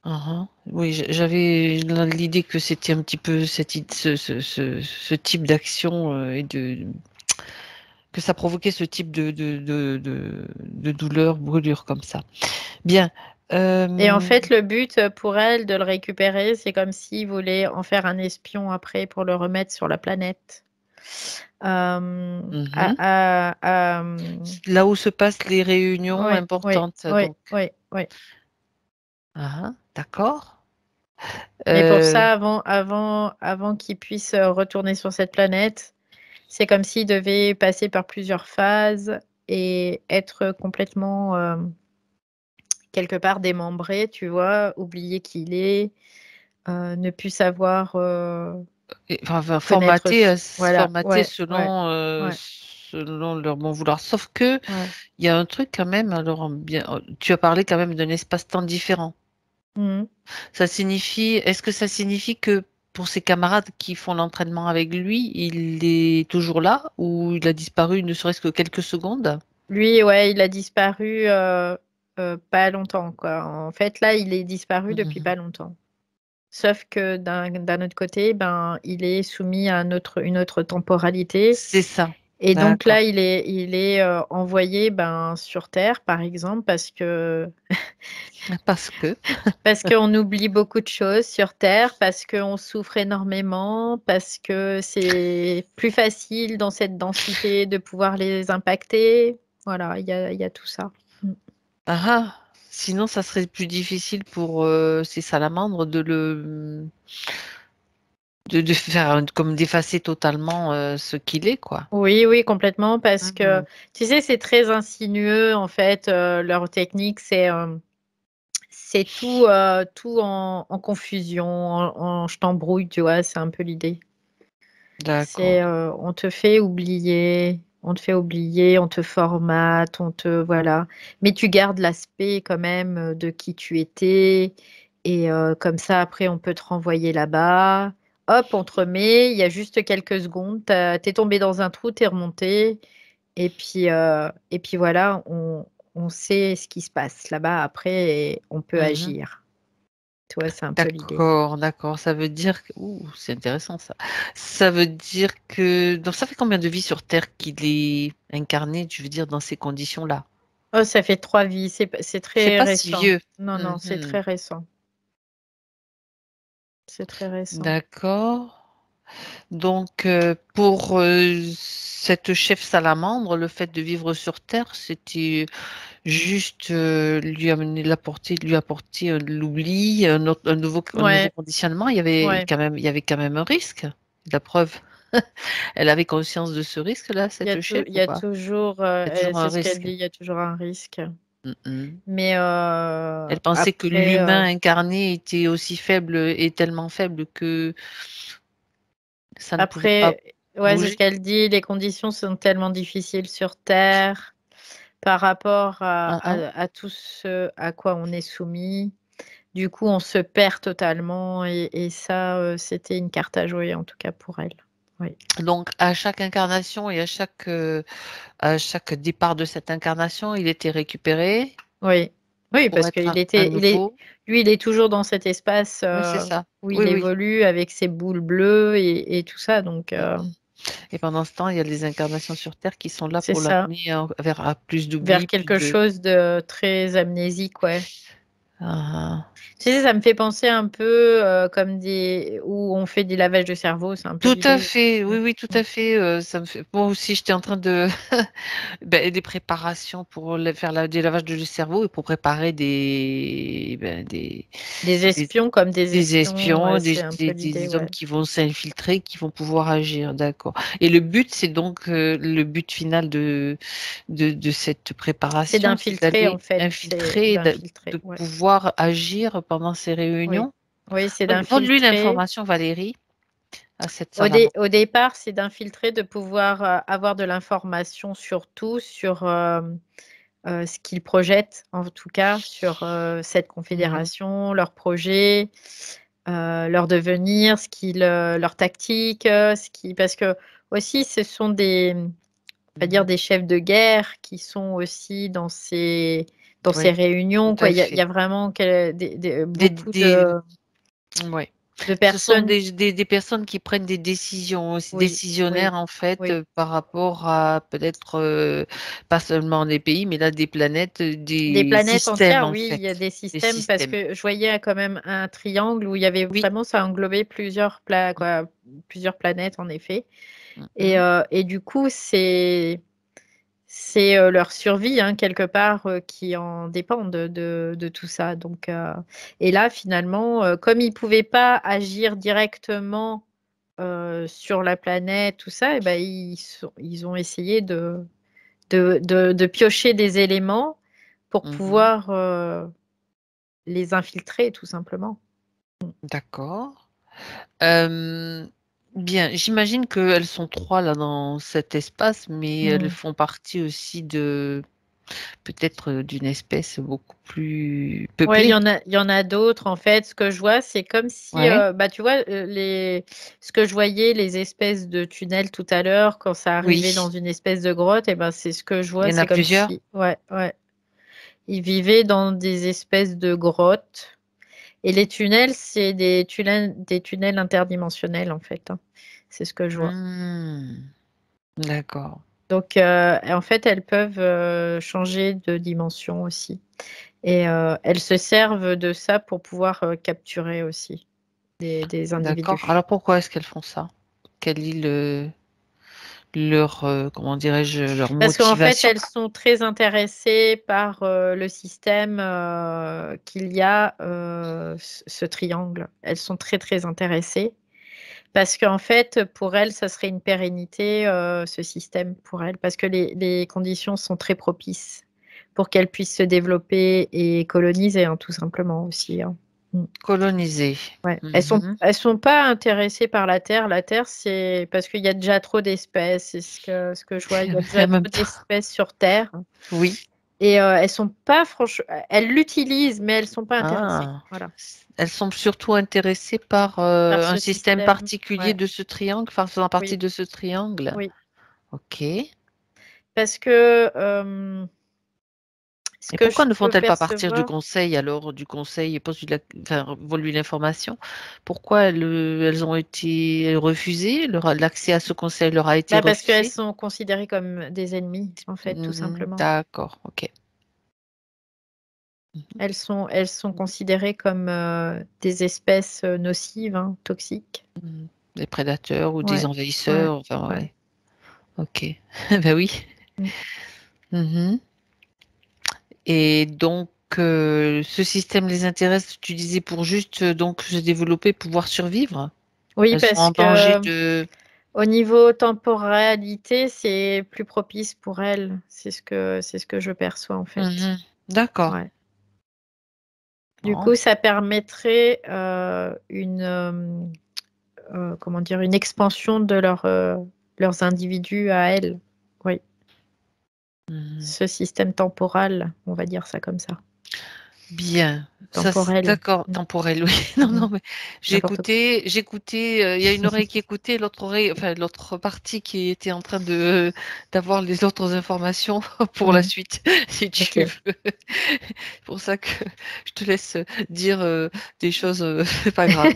Mhm. Oui, j'avais l'idée que c'était un petit peu ce type d'action que ça provoquait ce type de douleur, brûlure comme ça. Bien. Et en Euh, fait, le but pour elle de le récupérer, c'est comme s'il voulait en faire un espion après pour le remettre sur la planète. Mmh. à, Là où se passent les réunions ouais, ouais, importantes, ouais, donc. ouais, ouais. D'accord. Mais pour Heu ça, avant qu'il puisse retourner sur cette planète, c'est comme s'il devait passer par plusieurs phases et être complètement quelque part démembré, tu vois, oublier qui il est, ne plus savoir et enfin connaître. Voilà, formaté ouais, ouais, selon, ouais, selon leur bon vouloir. Sauf que ouais. il y a un truc quand même, alors tu as parlé quand même d'un espace-temps différent. Mhm. Est-ce que ça signifie que pour ses camarades qui font l'entraînement avec lui, il est toujours là ou il a disparu ne serait-ce que quelques secondes? Lui, ouais, il a disparu pas longtemps, quoi. En fait, là, il est disparu depuis Mhm. pas longtemps. Sauf que d'un autre côté, ben, il est soumis à une autre temporalité. C'est ça. Et donc là, D'accord. il est envoyé ben, sur Terre, par exemple, Parce que. parce qu'on oublie beaucoup de choses sur Terre, parce qu'on souffre énormément, parce que c'est plus facile dans cette densité de pouvoir les impacter. Voilà, il y a tout ça. Mm. Ah ah. Sinon, ça serait plus difficile pour ces salamandres de faire comme d'effacer totalement ce qu'il est, quoi. Oui, oui, complètement, parce que Mhm. tu sais, c'est très insinueux en fait. Leur technique, c'est tout en confusion, je t'embrouille, tu vois, c'est un peu l'idée. C'est D'accord. on te fait oublier, on te formate, on te voilà. Mais tu gardes l'aspect quand même de qui tu étais. Et comme ça, après, on peut te renvoyer là-bas. Hop, on te remet. Il y a juste quelques secondes. T'es tombé dans un trou, t'es remonté. Et puis voilà, on sait ce qui se passe là-bas après et on peut Mhm. agir. Tu vois, c'est un peu l'idée. D'accord, d'accord. Ça veut dire que. Ouh, c'est intéressant ça. Ça veut dire que. Donc, ça fait combien de vies sur Terre qu'il est incarné, je veux dire, dans ces conditions-là? Oh, ça fait 3 vies, c'est C'est très pas si récent. vieux. Non, non, c'est Mhm. très récent. C'est très récent. D'accord. Donc, pour cette chef salamandre, le fait de vivre sur Terre, c'était juste lui apporter l'oubli, un nouveau Ouais, conditionnement. ouais. Il y avait quand même un risque. La preuve, elle avait conscience de ce risque-là, cette chef, Il y ou a pas? toujours, Il y a toujours un c'est ce qu'elle risque. dit, il y a toujours un risque. Mhm. Mais Elle pensait que après, l'humain incarné était aussi faible et tellement faible que ça ne pouvait pas ouais, c'est ce bouger. qu'elle dit, les conditions sont tellement difficiles sur Terre par rapport Ah, ah. à tout ce à quoi on est soumis. Du coup, on se perd totalement et ça, c'était une carte à jouer, en tout cas pour elle. Oui, Donc, à chaque incarnation et à chaque départ de cette incarnation, il était récupéré oui, oui, pour parce être qu'il à était, nouveau. lui, il est toujours dans cet espace Oui, c'est ça. où Oui, il oui. évolue avec ses boules bleues et tout ça. Donc, Mm. Et pendant ce temps, il y a les incarnations sur Terre qui sont là c'est pour ça, l'amener vers à plus vers d'oubli, plus quelque de. chose de très amnésique, ouais. Ah, Tu sais, ça me fait penser un peu comme où on fait des lavages de cerveau, c'est un peu tout à l'idée. fait, Mm, oui, oui, tout mm. à fait. Ça me fait. Moi aussi, j'étais en train de des préparations pour faire des lavages de cerveau et pour préparer Des des, espions comme des des espions, ouais, espions, c'est un peu l'idée, des hommes ouais. qui vont s'infiltrer, qui vont pouvoir agir, d'accord. Et le but, c'est donc le but final de cette C'est préparation, c'est d'infiltrer, en d'aller fait, c'est infiltrer, d'infiltrer, de ouais. pouvoir agir pendant ces Oui, réunions. oui, c'est Donne-lui d'infiltrer. l'information, Valérie, à cette salamandre. Au départ, c'est d'infiltrer, de pouvoir avoir de l'information sur tout, sur ce qu'ils projettent, en tout cas, sur cette Mhm. confédération, leurs projets, leur devenir, leur tactique, parce que aussi, ce sont on va dire Mhm. des chefs de guerre qui sont aussi dans ces Oui, tout réunions, quoi. à Il y fait. a vraiment Des, beaucoup des, de. ouais. de Ce sont personnes. des personnes qui prennent des décisions aussi, Oui, oui, décisionnaires en fait, oui. par rapport à peut-être, pas seulement des pays, mais là des planètes, Des des planètes systèmes entières, en oui, il y a fait, des des systèmes parce systèmes. que je voyais quand même un triangle où il y avait Oui. vraiment, ça englobait plusieurs planètes en effet. Mmh Et, mh. du coup, c'est leur survie, hein, quelque part, qui en dépend de tout ça. Donc, et là, finalement, comme ils ne pouvaient pas agir directement sur la planète, tout ça, et ben, ils ont essayé de piocher des éléments pour Mmh. pouvoir les infiltrer, tout simplement. D'accord. Hem, bien, j'imagine qu'elles sont 3 là dans cet espace, mais elles Mm. font partie aussi de peut-être, d'une espèce beaucoup plus Ouais, peuplée? il y en a d'autres en fait. Ce que je vois, c'est comme si, Ouais? bah, tu vois, ce que je voyais, les espèces de tunnels tout à l'heure, quand ça arrivait Oui. dans une espèce de grotte, et ben, c'est ce que je Il vois, y en a c'est comme plusieurs? si, ouais, ouais, ils vivaient dans des espèces de grottes. Et les tunnels, c'est des tunnels interdimensionnels en fait, hein. C'est ce que je vois. Mmh. D'accord. Donc, en fait, elles peuvent changer de dimension aussi. Et elles se servent de ça pour pouvoir capturer aussi des D'accord. individus. Alors pourquoi est-ce qu'elles font ça? Quel est leur, comment dirais-je, leur Parce qu'en fait, motivation? elles sont très intéressées par le système qu'il y a, ce triangle. Elles sont très, très intéressées. Parce qu'en fait, pour elles, ça serait une pérennité, ce système pour elles, parce que les conditions sont très propices pour qu'elles puissent se développer et coloniser, hein, tout simplement aussi, hein. Mmh. Coloniser. Ouais. Mmh. Elles sont pas intéressées par la Terre. La Terre, c'est parce qu'il y a déjà trop d'espèces. C'est ce que je vois. Il y a déjà En même trop temps, d'espèces sur Terre oui. et elles sont pas elles l'utilisent, mais elles sont pas intéressées. Ah. Voilà. Elles sont surtout intéressées par, Par un ce système système. particulier Ouais. de ce triangle, enfin faisant Oui, partie de ce triangle? oui. OK. Parce que, ce Et que pourquoi je ne peux font-elles pas partir du percevoir. conseil alors, du conseil et postulent enfin, vont lui l'information? Pourquoi elles ont été refusées? L'accès à ce conseil leur a été Bah, parce qu'elles refusé? sont considérées comme des ennemis, en fait, tout Mmh, simplement. d'accord, OK. Mmh. Elles sont considérées comme, des espèces, nocives, hein, toxiques. Mmh. Des prédateurs ou des Ouais, ouais, envahisseurs, enfin, ouais. ouais. OK. Bah, oui. Mmh. Mmh. Et donc, ce système les intéresse, tu disais, pour juste, donc se développer, pouvoir survivre? Oui, Elles sont parce en danger que de au niveau temporalité, c'est plus propice pour elles. C'est ce que je perçois, en fait. mmh. D'accord. Ouais. Du Bon. coup, ça permettrait, comment dire? Une expansion de leurs individus à elles. Oui. Mmh. Ce système temporal, on va dire ça comme ça. Bien, ça c Temporel. d'accord, Mmh. temporel, oui. Non, Mmh. non, mais N'importe quoi. j'écoutais, il y a une oreille qui écoutait, l'autre oreille, enfin l'autre partie qui était en train de d'avoir les autres informations pour la Mmh. suite, si tu OK. veux. C'est pour ça que je te laisse, dire, des choses, c'est pas grave.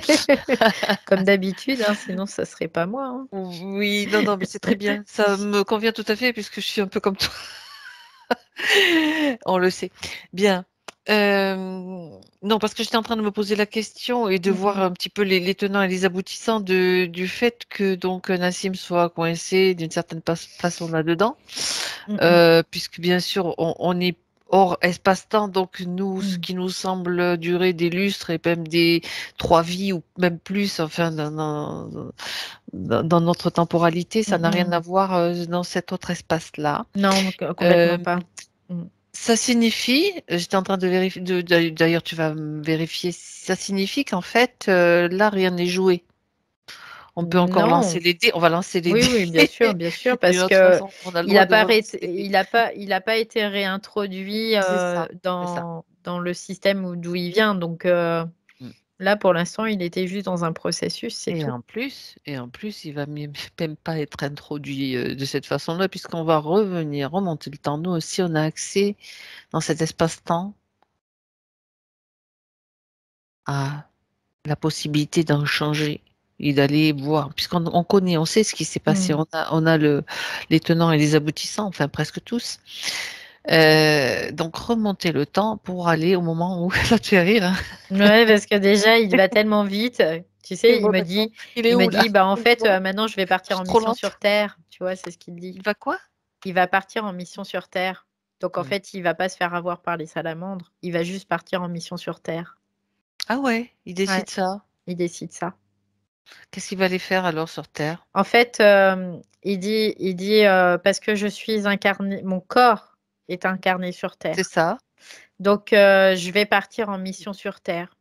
Comme d'habitude, hein, sinon ça serait pas moi, hein. Oui, non, non, mais c'est très bien. Ça me convient tout à fait puisque je suis un peu comme toi. On le sait. Bien. Non, parce que j'étais en train de me poser la question et de Mmh voir mh. un petit peu les tenants et les aboutissants du fait que donc Nassim soit coincé d'une certaine façon là-dedans. Mmh mh. Puisque bien sûr on est hors espace-temps, donc nous, ce Mmh. qui nous semble durer des lustres et même des 3 vies ou même plus, enfin dans notre temporalité, ça Mmh n'a rien mh. à voir, dans cet autre espace-là. Non, complètement Hem pas. Mmh. Ça signifie, j'étais en train de vérifier, d'ailleurs tu vas me vérifier, ça signifie qu'en fait, là rien n'est joué. On peut encore lancer Non. les dés, on va lancer les Oui, dés. oui, bien sûr, D'une parce autre que façon, on a le droit de relancer les dés. il a pas été réintroduit, C'est ça, c'est ça. dans le système d'où il vient, donc Mmh. là, pour l'instant, il était juste dans un processus, c'est tout. Et en plus, il va même pas être introduit, de cette façon-là, puisqu'on va revenir, remonter le temps. Nous aussi, on a accès dans cet espace-temps à la possibilité d'en changer et d'aller voir, puisqu'on connaît, on sait ce qui s'est passé, Mm. on a les tenants et les aboutissants, enfin presque tous. Donc remonter le temps pour aller au moment où ça te fait rire, hein. Ouais, parce que déjà, il va tellement vite. Tu Et sais, bon, d'accord. Il est il me où là? dit, bah en fait, Dis-moi. maintenant, je vais Je partir suis en trop mission lente. sur Terre. Tu vois, c'est ce qu'il dit. Il va quoi? Il va partir en mission sur Terre. Donc, en Hmm. fait, il va pas se faire avoir par les salamandres. Il va juste partir en mission sur Terre. Ah ouais, il Ouais, décide ça. il décide ça. Qu'est-ce qu'il va aller faire alors sur Terre? En fait, il dit parce que je suis incarné, mon corps est incarné sur C'est Terre. ça. Donc, je vais partir en mission sur Terre.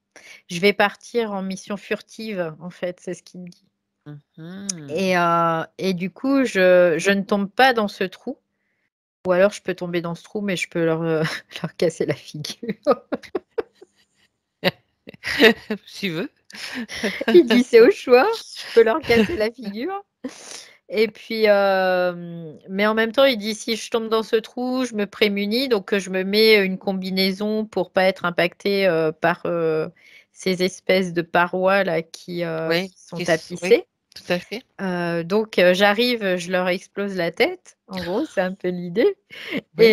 Je vais partir en mission furtive, en fait, c'est ce qu'il me dit. Mhm. Et du coup, je ne tombe pas dans ce trou. Ou alors, je peux tomber dans ce trou, mais je peux leur casser la figure. Si tu veux. Il dit, c'est au choix, je peux leur casser la figure. Et puis, mais en même temps, il dit, si je tombe dans ce trou, je me prémunis, donc je me mets une combinaison pour pas être impactée par ces espèces de parois là Oui, qui sont tapissées. tout à fait. Donc, j'arrive, je leur explose la tête. En gros, c'est un peu l'idée. Oui.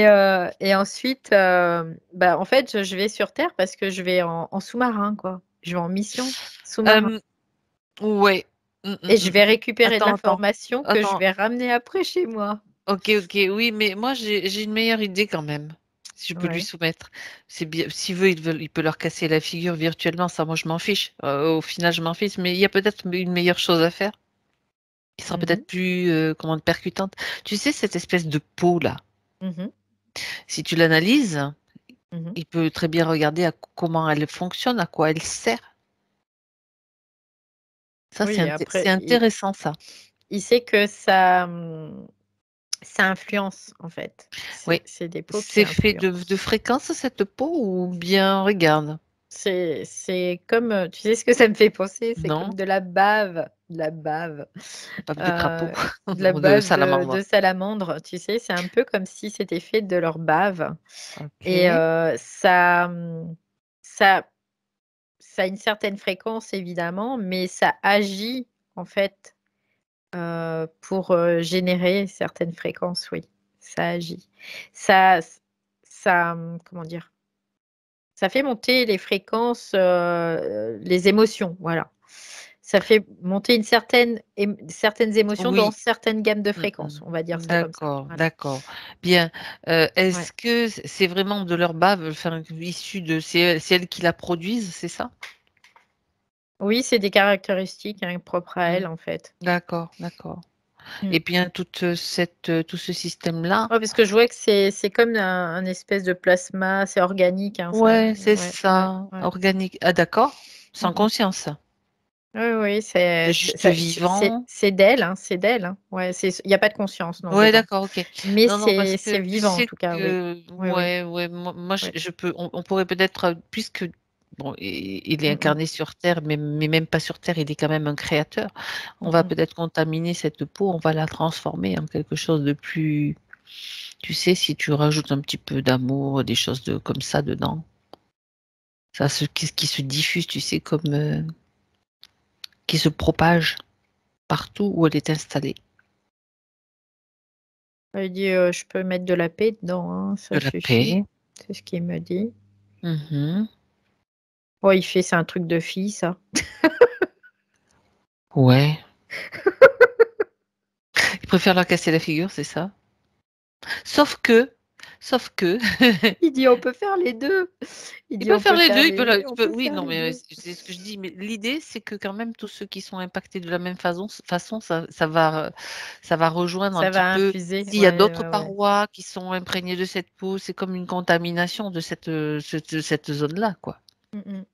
Et ensuite, bah, en fait, je vais sur Terre parce que je vais en sous-marin, quoi. Je vais en mission sous-marin. Euh, ouais. Et je vais récupérer de Attends, attends, l'information que je attends. vais ramener après chez moi. Ok, ok, oui, mais moi j'ai une meilleure idée quand même. Si je peux lui Ouais. soumettre. C'est bien. S'il veut, il peut leur casser la figure virtuellement. Ça, moi, je m'en fiche. Au final, je m'en fiche. Mais il y a peut-être une meilleure chose à faire, qui sera Mhm, peut-être plus, comment, percutante. Tu sais, cette espèce de peau là. mhm, Si tu l'analyses, mhm. il peut très bien regarder comment elle fonctionne, à quoi elle sert. Ça, Oui, c'est après, intéressant, ça. il sait que ça influence, en fait. Oui. C'est des peaux qui C'est fait de influencent. fréquence, cette peau, ou bien, regarde. C'est comme, tu sais ce que ça me fait penser? C'est Non? comme de la bave. De la bave. Bave de crapaud De la ou de bave salamandre. de salamandre, tu sais, c'est un peu comme si c'était fait de leur bave. Et Ok. ça, ça a une certaine fréquence, évidemment, mais ça agit, en fait, pour générer certaines fréquences, oui, ça agit. Ça, comment dire? Ça fait monter les fréquences, les émotions, voilà. Ça fait monter certaines émotions dans Oui. certaines gammes de Mm, fréquences, on va dire mm. ça comme ça. D'accord, Voilà. d'accord. Bien. Ouais. Est-ce que c'est vraiment de leur bave, enfin, issue de... c'est elles qui la produisent, c'est ça? Oui, c'est des caractéristiques, hein, propres à Mm. elles, en fait. D'accord, d'accord. Mm. Et bien, tout ce système-là, Ouais, parce que je vois que c'est comme un espèce de plasma, c'est organique, hein, ça. ouais, c'est Ouais, ouais, ça, ouais. organique. Ah, d'accord, Mm, sans mm. conscience. Oui, oui, C'est juste vivant. c'est d'elle, hein, c'est d'elle, hein. Ouais, il n'y a pas de conscience, non, Ouais, dedans. d'accord, ok. Mais Non, non, parce c'est que tu vivant, en sais tout cas, oui. que, Oui, oui, ouais, ouais, moi, oui. je peux, on pourrait peut-être, puisque, bon, il est Mm, mm, incarné sur Terre, mais même pas sur Terre, il est quand même un créateur. On mm, va mm. peut-être contaminer cette peau, on va la transformer en quelque chose de plus, tu sais, si tu rajoutes un petit peu d'amour, des choses comme ça dedans, qui se diffuse, tu sais, comme, qui se propage partout où elle est installée. Il dit, je peux mettre de la paix dedans, hein, De ça la suffit. paix. C'est ce qu'il me dit. Mhm. Oh, c'est un truc de fille, ça. Ouais. Il préfère leur casser la figure, c'est ça? Sauf que, sauf que, Il dit, on peut faire les deux. Il il dit, peut faire les deux, on peut, peut oui, faire non, les mais deux. c'est ce que je dis, mais l'idée, c'est que quand même tous ceux qui sont impactés de la même façon, ça va rejoindre un Ça petit va peu. infuser. S'il y a Ouais, d'autres ouais, ouais. parois qui sont imprégnées de cette peau, c'est comme une contamination de cette zone-là, quoi. Mm, mm.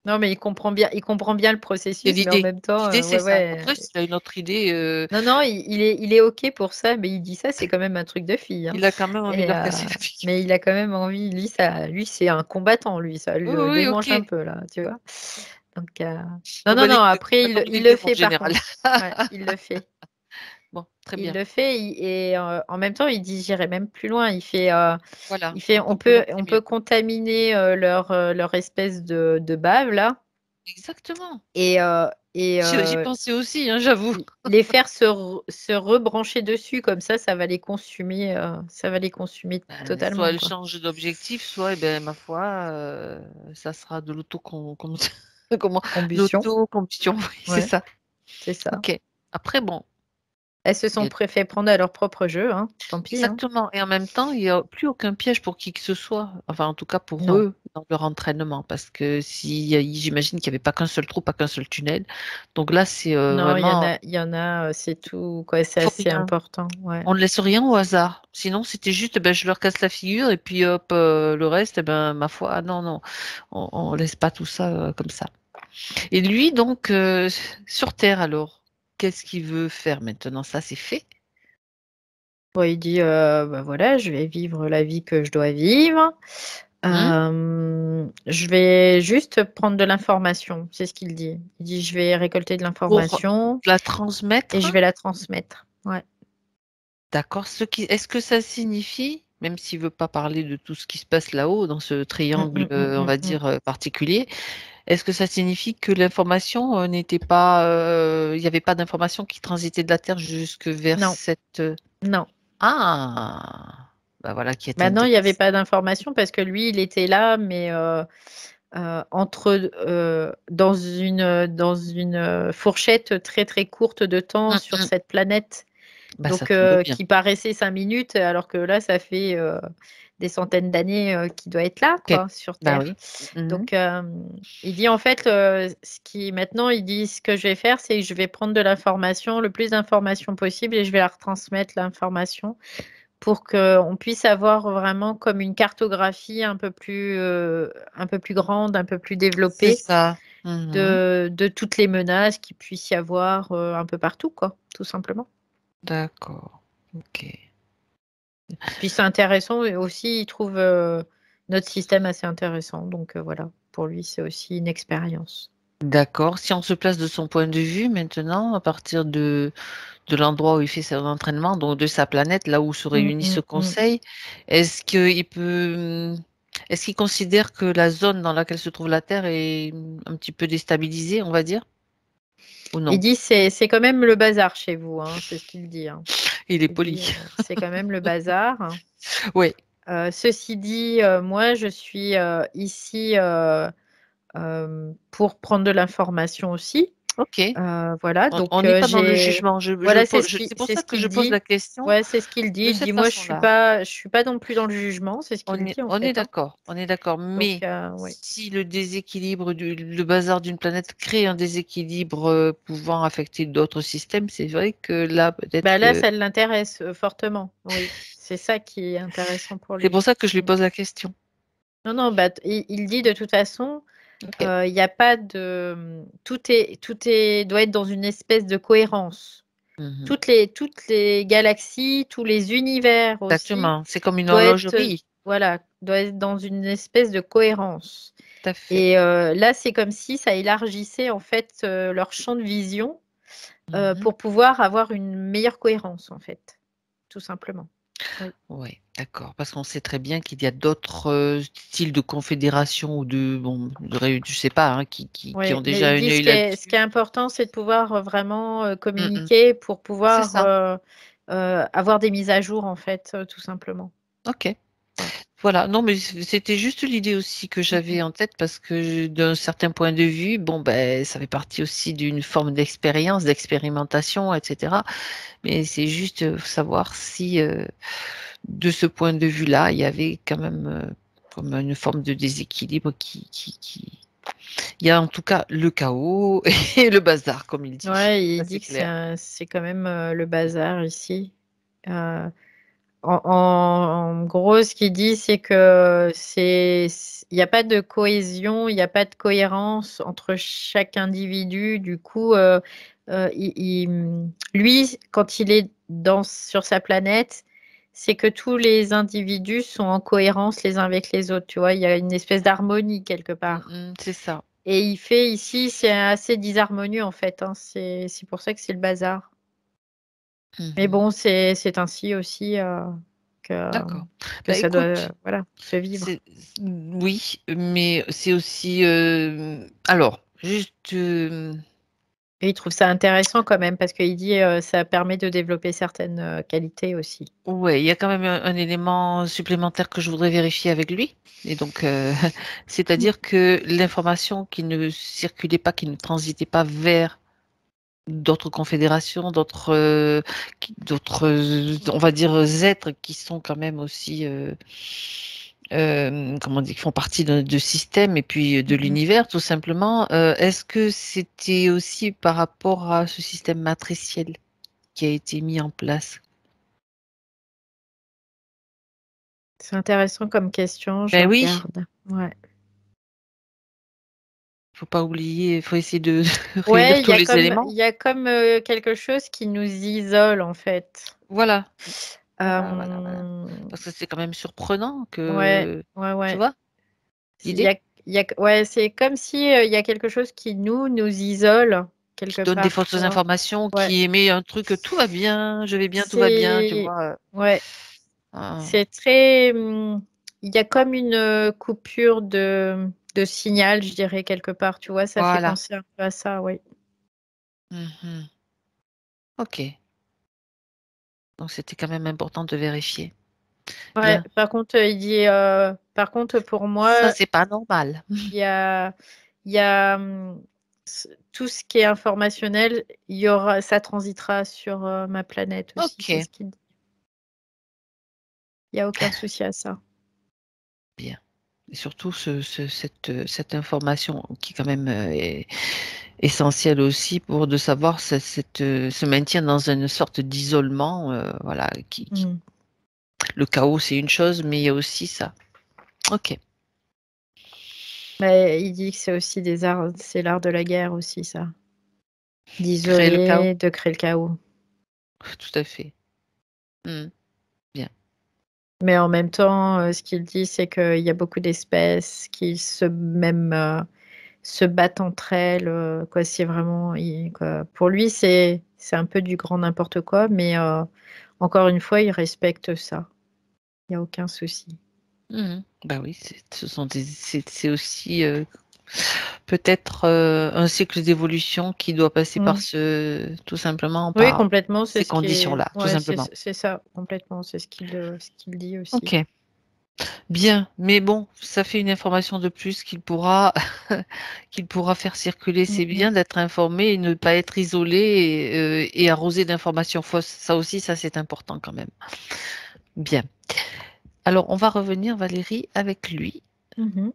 Non, mais il comprend bien le C'est processus, mais en l'idée. même temps, L'idée, c'est ouais, ça. ouais. Après, s'il a une autre idée, Non, non, il est OK pour ça, mais il dit ça, c'est quand même un truc de fille, hein. il a quand même envie de Et, leur casser la figure. mais il a quand même envie, lui, c'est un combattant, lui, ça Oui, le oui, démange un ok. peu, là, tu vois. Donc, non, Bon, non, bah, les non, deux. après, Pas comme les il le deux, en fait, par général. contre. Ouais, il le fait. Bon, très Il bien. le fait, et en même temps, il dit, j'irai même plus loin. Voilà, Il fait, encore plus loin, c'est on mieux. peut contaminer leur espèce de bave, là. exactement. et, J'y pensais aussi, hein, j'avoue. les faire se rebrancher dessus, comme ça va les consumer, Soit totalement, elle quoi. change d'objectif, soit, eh ben, ma foi, ça sera de comment? Combustion, L'autocombustion, oui, c'est ouais, ça. c'est ça. OK. Après bon, Elles se il y sont a fait prendre à leur propre jeu, hein, tant pis, hein. exactement et en même temps, il y a plus aucun piège pour qui que ce soit. Enfin, en tout cas pour Non, eux, dans leur entraînement parce que j'imagine qu'il y avait pas qu'un seul trou, pas qu'un seul tunnel. Donc là, c'est, non, vraiment il y en a, c'est tout, quoi, c'est faut assez rien. important, ouais. On ne laisse rien au hasard. Sinon, c'était juste, ben, je leur casse la figure et puis hop, le reste, eh ben, ma foi, ah non, non, on laisse pas tout ça comme ça. Et lui, donc, sur Terre, alors, qu'est-ce qu'il veut faire maintenant? Ça, c'est fait. Bon, il dit, bah, voilà, je vais vivre la vie que je dois vivre. Hein? Je vais juste prendre de l'information, c'est ce qu'il dit. Il dit: «Je vais récolter de Pour l'information la et transmettre, je vais la transmettre». Ouais. d'accord. Est-ce que ça signifie, même s'il veut pas parler de tout ce qui se passe là-haut, dans ce Mmh, triangle, mmh, mmh, on mmh, va mmh. dire, particulier, est-ce que ça signifie que l'information n'était pas, il n'y avait pas d'information qui transitait de la Terre jusque vers Non, cette, non. ah! Bah, voilà qui est Maintenant, il y avait intéressant. pas d'information parce que lui, il était là, mais entre, dans une, fourchette très, très courte de temps Mmh sur mh. cette planète. Bah, ça Donc, tombe bien. qui paraissait 5 minutes, alors que là, ça fait, des centaines d'années, qu'il doit être là, OK. quoi, sur Bah, Terre. oui. Mmh. Donc, il dit en fait, ce qui maintenant, il dit: «Ce que je vais faire, c'est que je vais prendre de l'information, le plus d'informations possible et je vais la retransmettre l'information pour qu'on puisse avoir vraiment comme une cartographie un peu plus grande, un peu plus C'est développée ça. Mmh. de toutes les menaces qu'il puisse y avoir, un peu partout, quoi, tout simplement». D'accord. OK. Puis c'est intéressant et aussi il trouve, notre système assez intéressant donc voilà, pour lui, c'est aussi une expérience. D'accord. Si on se place de son point de vue maintenant, à partir de l'endroit où il fait son entraînement, donc de sa planète, là où se Mmh, réunit ce mmh, mmh. conseil, est-ce qu'il peut, est-ce qu'il considère que la zone dans laquelle se trouve la Terre est, un petit peu déstabilisée, on va dire? Ou Il non? dit: C'est quand même le bazar chez vous», hein, c'est ce qu'il dit, hein. Il est Il dit, poli. «C'est quand même le bazar». Oui. Ceci dit, moi je suis, ici, pour prendre de l'information aussi. OK. Voilà On donc n'est pas dans le j'ai jugement. voilà, C'est pour c'est ça ce que je qu'il pose la dit. question Ouais, c'est ce qu'il dit. de Il dit: cette «Moi, façon-là. je suis pas non plus dans le jugement», c'est ce qu'il dit, en On est fait, hein. d'accord, on est d'accord. Donc Mais oui. si le bazar d'une planète crée un déséquilibre, pouvant affecter d'autres systèmes, c'est vrai que là, peut-être Bah, là, que ça l'intéresse, fortement, oui. C'est ça qui est intéressant pour c'est pour lui. ça que je lui Mmh. pose la question. Non, non, bah, il dit de toute façon, OK. il y a pas de, tout est doit être dans une espèce de cohérence. Mmh. Toutes les galaxies, tous les univers aussi Exactement, c'est comme une doivent être, horlogerie. voilà, doivent être dans une espèce de cohérence Tout à fait. et là, c'est comme si ça élargissait, en fait, leur champ de vision, Mmh. pour pouvoir avoir une meilleure cohérence, en fait, tout simplement. Oui. Ouais, d'accord, parce qu'on sait très bien qu'il y a d'autres, styles de confédération ou je sais pas, hein, qui ont Oui, mais déjà il un dit œil ce qui est là-dessus. important, c'est de pouvoir, vraiment, Mmh mh. communiquer pour C'est pouvoir, ça. avoir des mises à jour, en fait, tout simplement. OK. Ouais. Voilà, non, mais c'était juste l'idée aussi que Mmh mh. j'avais en tête parce que d'un certain point de vue, bon, ben, ça fait partie aussi d'une forme d'expérience, d'expérimentation, et cetera. Mais c'est juste, savoir si, de ce point de vue-là, il y avait quand même, comme une forme de déséquilibre qui il y a en tout cas le chaos et le bazar comme il dit. Ouais, il Ça, dit c'est que clair. c'est quand même, le bazar ici. Heu, en gros, ce qu'il dit, c'est que il y a pas de cohésion, il y a pas de cohérence entre chaque individu. Du coup, lui, quand il est sur sa planète, c'est que tous les individus sont en cohérence les uns avec les autres, tu vois? Il y a une espèce d'harmonie quelque Mmh part mh, c'est ça. et il fait ici, c'est assez disharmonieux en fait, hein. C'est pour ça que c'est le bazar. Mais Mmh. bon, c'est ainsi aussi, D'accord. que Bah, ça doit, écoute, voilà, se vivre. oui, mais c'est aussi, alors juste, Et il trouve ça intéressant quand même parce qu'il dit ça permet de développer certaines qualités aussi. ouais, il y a quand même un élément supplémentaire que je voudrais vérifier avec lui. Et donc, c'est-à-dire que l'information qui ne circulait pas, qui ne transitait pas vers d'autres confédérations, on va dire, êtres qui sont quand même aussi, comment dire, qui font partie de système et puis de l'univers, tout simplement. Est-ce que c'était aussi par rapport à ce système matriciel qui a été mis en place? C'est intéressant comme question, je Ben oui, regarde. Ouais. faut pas oublier, il faut essayer de réunir Ouais, tous les il éléments. y a comme quelque chose qui nous isole en fait. Voilà, voilà. Euh, Parce que c'est quand même surprenant ouais, que, ouais, tu ouais. vois, Il y l'idée a, ouais, c'est comme si il y a quelque chose qui nous isole qui quelque donne des part, fausses tu vois. informations, Ouais. qui émet un truc, tout va bien, je vais bien, tout va bien, tu C'est vois. ouais, Ah, c'est très. Il y a comme une coupure de signal, je dirais, quelque part, tu vois, ça fait voilà. penser un peu à ça, oui. Mhm. Ok. Donc c'était quand même important de vérifier. Ouais, Bien. par contre, il dit, par contre, pour Ça, moi, c'est pas normal. il y a, il y a tout ce qui est informationnel, ça transitera sur ma planète aussi, c'est Ok. ce qu'il dit. Il n'y a aucun souci à ça. Bien. Et surtout cette information qui quand même est essentielle aussi pour de savoir se maintient dans une sorte d'isolement, voilà, Mm. le chaos c'est une chose, mais il y a aussi ça. Ok. Mais il dit que c'est aussi des arts, c'est l'art de la guerre aussi, ça. Créer le chaos. D'isoler, de créer le chaos. Tout à fait. Hmm. Bien. Mais en même temps, ce qu'il dit, c'est qu'il y a beaucoup d'espèces qui se battent entre elles. Quoi, c'est vraiment, quoi. Pour lui, c'est un peu du grand n'importe quoi, mais encore une fois, il respecte ça. Il n'y a aucun souci. Bah oui, c'est aussi peut-être un cycle d'évolution qui doit passer par Mm. tout simplement Oui, par complètement, c'est ces ce qui est. conditions-là, tout Ouais, simplement. c'est ça, complètement. C'est ce qu'il dit aussi. Ok. Bien, mais bon, ça fait une information de plus qu'il pourra qu'il pourra faire circuler. Mm, C'est mm. bien d'être informé et ne pas être isolé et arrosé d'informations fausses. Ça aussi, ça c'est important quand même. Bien. Alors, on va revenir, Valérie, avec lui Mhm.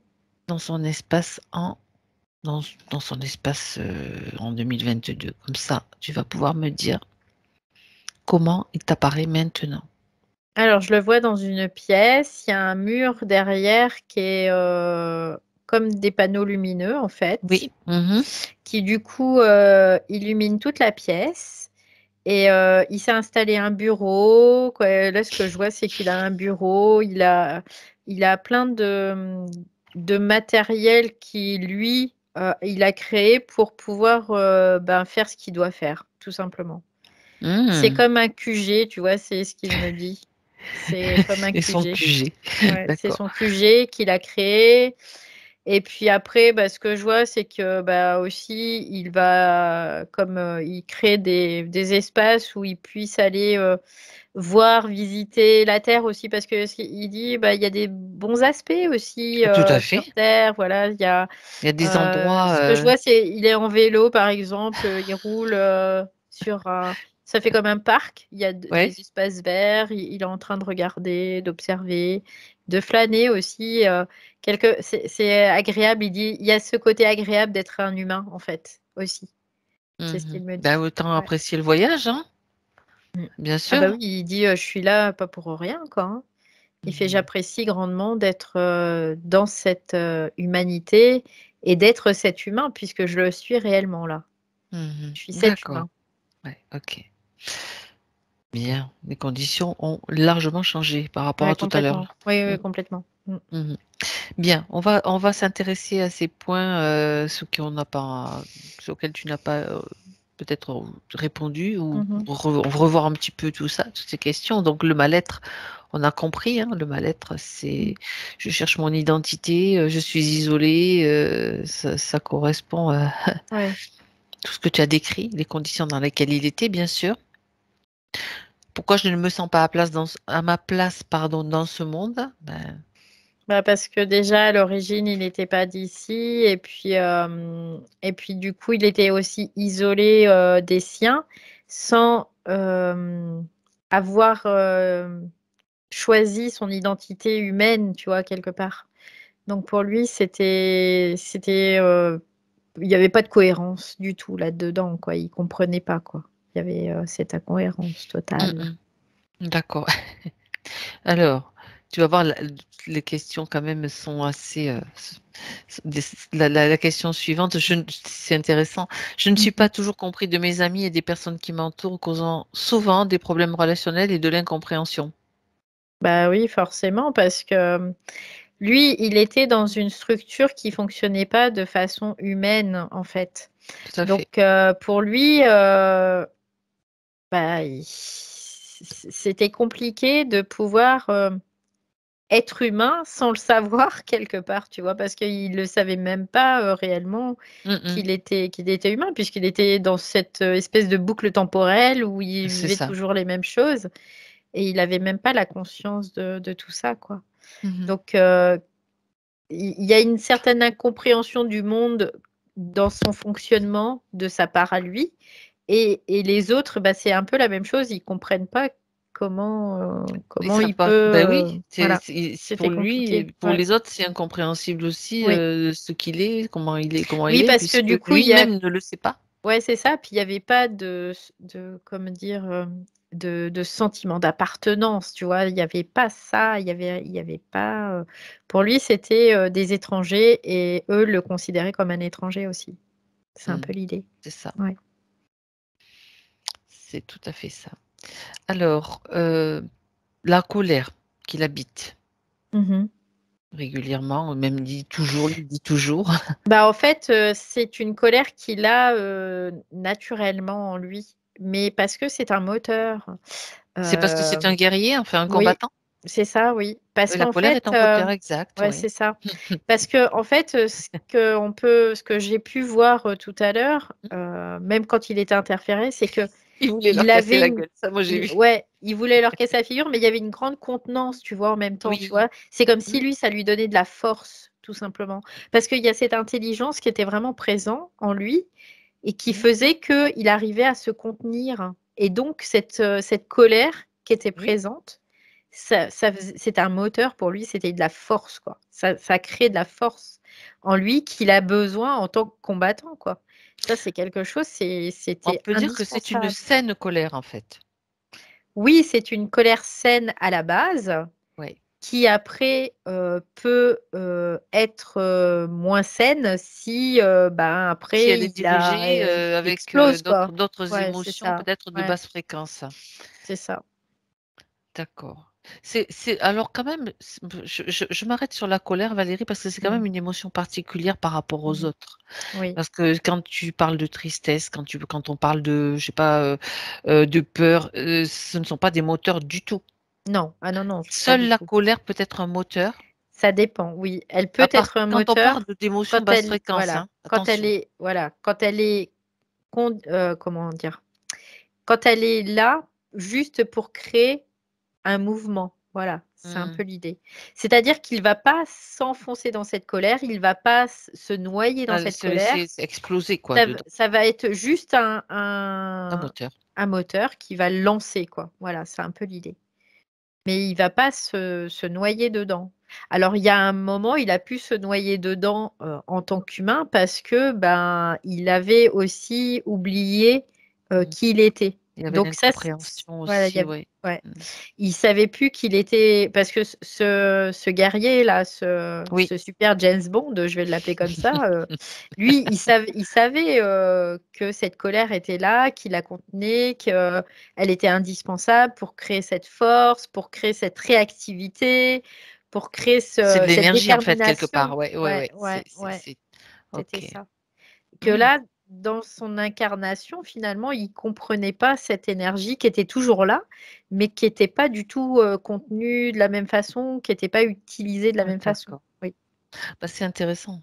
dans son espace dans, dans son espace en 2022. Comme ça, tu vas pouvoir me dire comment il t'apparaît maintenant. Alors, je le vois dans une pièce. Il y a un mur derrière qui est comme des panneaux lumineux, en fait, Oui. Mhm. qui du coup illumine toute la pièce. Et il s'est installé un bureau, quoi. Là, ce que je vois, c'est qu'il a un bureau. Il a plein de matériel qui, lui, il a créé pour pouvoir ben, faire ce qu'il doit faire, tout simplement. C'est Mhm. comme un QG, tu vois, c'est ce qu'il me dit. C'est comme un Et son QG. QG. Ouais, c'est D'accord. son QG qu'il a créé. Et puis après, bah, ce que je vois, c'est que bah, aussi, il va, comme il crée des espaces où il puisse aller voir, visiter la Terre aussi, parce que il dit, bah, il y a des bons aspects aussi Tout à sur fait. Terre. Voilà, il y a, Il y a des endroits. ce que je vois, c'est il est en vélo, par exemple, il roule sur un. Ça fait comme un parc. Il y a Ouais. des espaces verts. Il est en train de regarder, d'observer, de flâner aussi. C'est agréable. Il dit, il y a ce côté agréable d'être un humain, en fait, aussi. C'est ce Mhm. qu'il me Ben, dit. autant Ouais. apprécier le voyage, hein, Mm. bien Ah bah sûr. oui, il dit, je suis là pas pour rien, quoi. Hein. Il fait, Mhm. j'apprécie grandement d'être dans cette humanité et d'être cet humain, puisque je le suis réellement là. Mhm. Je suis cet D'accord. humain. Ouais, ok. Bien. Les conditions ont largement changé par rapport Ouais, à tout à l'heure. complètement. Oui, Mm. oui, complètement. Mm. Mhm. Bien, on va s'intéresser à ces points, ceux auxquels tu n'as pas peut-être répondu ou Mhm. revoir un petit peu tout ça, toutes ces questions. Donc le mal-être, on a compris, hein, le mal-être, c'est je cherche mon identité, je suis isolée, ça correspond à Ouais. tout ce que tu as décrit, les conditions dans lesquelles il était, bien sûr. Pourquoi je ne me sens pas à ma place, pardon, dans ce monde? Ben, Bah, parce que déjà, à l'origine, il n'était pas d'ici et puis du coup, il était aussi isolé, des siens sans, avoir, choisi son identité humaine, tu vois, quelque part. Donc pour lui, il y avait pas de cohérence du tout là-dedans, quoi. Il comprenait pas, quoi. Il y avait, cette incohérence mmh totale. mh, d'accord. Alors, tu vas voir, les questions quand même sont assez, la question suivante, c'est intéressant. Je ne Mmh suis mh. pas toujours compris de mes amis et des personnes qui m'entourent, causant souvent des problèmes relationnels et de l'incompréhension. Bah oui, forcément, parce que, lui, il était dans une structure qui fonctionnait pas de façon humaine, en fait. Tout à fait. Donc, pour lui, bah, c'était compliqué de pouvoir, être humain sans le savoir quelque part, tu vois? Parce qu'il le savait même pas, réellement Mmh mh. qu'il était humain puisqu'il était dans cette, espèce de boucle temporelle où il C'est vivait ça. toujours les mêmes choses et il avait même pas la conscience de tout ça, quoi. Mmh mh. Donc, il y a une certaine incompréhension du monde dans son fonctionnement, de sa part à lui et les autres, bah, c'est un peu la même chose. Ils comprennent pas Ils comment savent il pas. peut, Ben oui, voilà, pour c'était lui, compliqué. pour Ouais, les autres, c'est incompréhensible aussi, oui. ce qu'il est, comment il Oui, est, parce que puisque du coup, il y a lui-même ne le sait pas. ouais, c'est ça, puis il y avait pas comment dire? De sentiment d'appartenance, tu vois? Il y avait pas ça, il y avait pas, pour lui, c'était, des étrangers et eux le considéraient comme un étranger aussi. C'est un Mmh. peu l'idée. C'est ça, Ouais. c'est tout à fait ça. Alors, la colère qu'il habite Mmh mh. régulièrement, même il dit toujours. Bah, en fait, c'est une colère qu'il a, naturellement en lui, mais parce que c'est un moteur. C'est parce que c'est un Hem, guerrier, enfin un oui, combattant? c'est ça, oui. Parce Oui, la qu'en colère fait, est un moteur, exact, ouais, oui. c'est ça. Parce qu'en fait, ce que j'ai pu voir, tout à l'heure, même quand il était interféré, c'est Il voulait leur qu'il casser avait la gueule, ça moi j'ai vu. il voulait leur casser la figure, mais il y avait une grande contenance, tu vois, en même temps, tu Oui. vois? C'est comme si Mmh. lui, ça lui donnait de la force, tout simplement. Parce qu'il y a cette intelligence qui était vraiment présent en lui et qui Mmh. faisait qu'il arrivait à se contenir et donc cette colère qui était Oui. présente, c'était un moteur pour lui, c'était de la force, quoi. Ça crée de la force en lui qu'il a besoin en tant que combattant, quoi. Ça, c'est quelque chose, On c'était peut dire que c'est une indispensable. saine colère, en fait. Oui, c'est une colère saine à la base, Oui. qui après, peut, être, moins saine si, ben, Si après elle est dirigée, il avec, explose, quoi. d'autres Ouais, c'est émotions, ça. peut-être de Ouais, basse fréquence. c'est ça. D'accord. C'est alors quand même, je m'arrête sur la colère, Valérie, parce que c'est quand Mmh. même une émotion particulière par rapport aux Mmh. autres. Oui. Parce que quand tu parles de tristesse, quand on parle de, je sais pas, de peur, ce ne sont pas des moteurs du tout. Non, ah non, non, pas Seule du la tout. colère peut être un moteur, Ça dépend, oui. Elle à peut part être un quand on parle moteur d'émotions quand basse elle fréquence, hein, quand elle attention. est voilà, quand elle est comment dire? Quand elle est là, juste pour créer un mouvement, voilà, c'est un Mmh. peu l'idée. C'est-à-dire qu'il va pas s'enfoncer dans cette colère, il va pas se noyer dans cette Se colère. laisser exploser quoi Ça dedans, ça va être juste un moteur. un moteur qui va le lancer, quoi. Voilà, c'est un peu l'idée. Mais il va pas se noyer dedans. Alors il y a un moment, il a pu se noyer dedans, en tant qu'humain parce que, ben, il avait aussi oublié, Mmh. qui il était. Il y avait Donc ça, l'incompréhension voilà, il y aussi, avait ouais. ouais. Mmh. Il savait plus qu'il était parce que ce guerrier-là, Oui. ce super James Bond, je vais l'appeler comme ça, lui, il savait, que cette colère était là, qu'il la contenait, qu'elle était indispensable pour créer cette force, pour créer cette réactivité, pour créer C'est de cette l'énergie en fait quelque détermination. part, ouais, ouais, Ouais, ouais, ouais, ouais, c'est c'était OK. ça. Que Mmh. là, dans son incarnation, finalement, il comprenait pas cette énergie qui était toujours là, mais qui était pas du tout, contenue de la même façon, qui était pas utilisée de la Ah même façon. d'accord. Oui. Bah, c'est intéressant.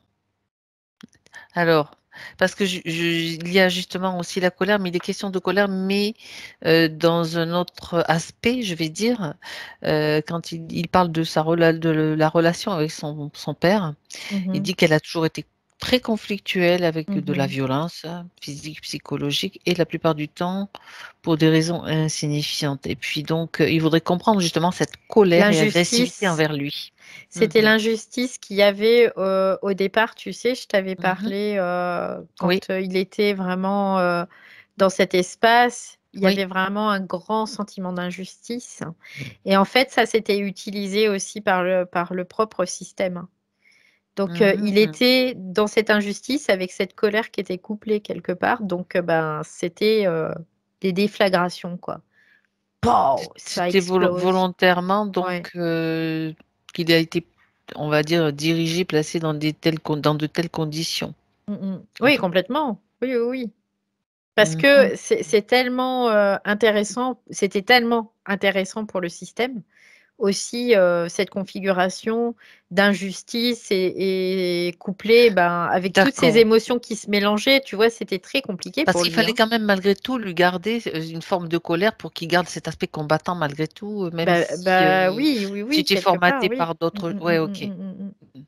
Alors, parce que il y a justement aussi la colère, mais il est question de colère, mais dans un autre aspect, je vais dire, quand il parle de de la relation avec son père, il Mmh. dit qu'elle a toujours été très conflictuelle avec de la Mmh. violence physique, psychologique, et la plupart du temps pour des raisons insignifiantes. Et puis donc, il voudrait comprendre justement cette colère et agressivité L'injustice, envers lui. c'était Mhm. l'injustice qu'il y avait, au départ, tu sais, je t'avais Mhm. parlé, Oui, quand, il était vraiment, dans cet espace, il y oui. avait vraiment un grand sentiment d'injustice et en fait, ça s'était utilisé aussi par le propre système. Donc, il Mhm. était dans cette injustice avec cette colère qui était couplée quelque part, donc, ben, c'était, des déflagrations, quoi. Pow! Ça C'était explose. volontairement Ouais. donc qu'il a été, on va dire, dirigé, placé dans dans de telles conditions. Mmh mh. En Oui, tout complètement. Oui, oui, oui. Parce Mhm. que c'est tellement, intéressant c'était tellement intéressant pour le système aussi, cette configuration d'injustice et couplée, ben, avec toutes ces D'accord. émotions qui se mélangeaient, tu vois? C'était très compliqué Parce pour qu'il lui, fallait hein. quand même malgré tout lui garder une forme de colère pour qu'il garde cet aspect combattant malgré tout, même si Oui, oui, oui, tu es quelque part, formaté oui. par Mmh d'autres. mh, Ouais, mmh ok. mh, mmh mh.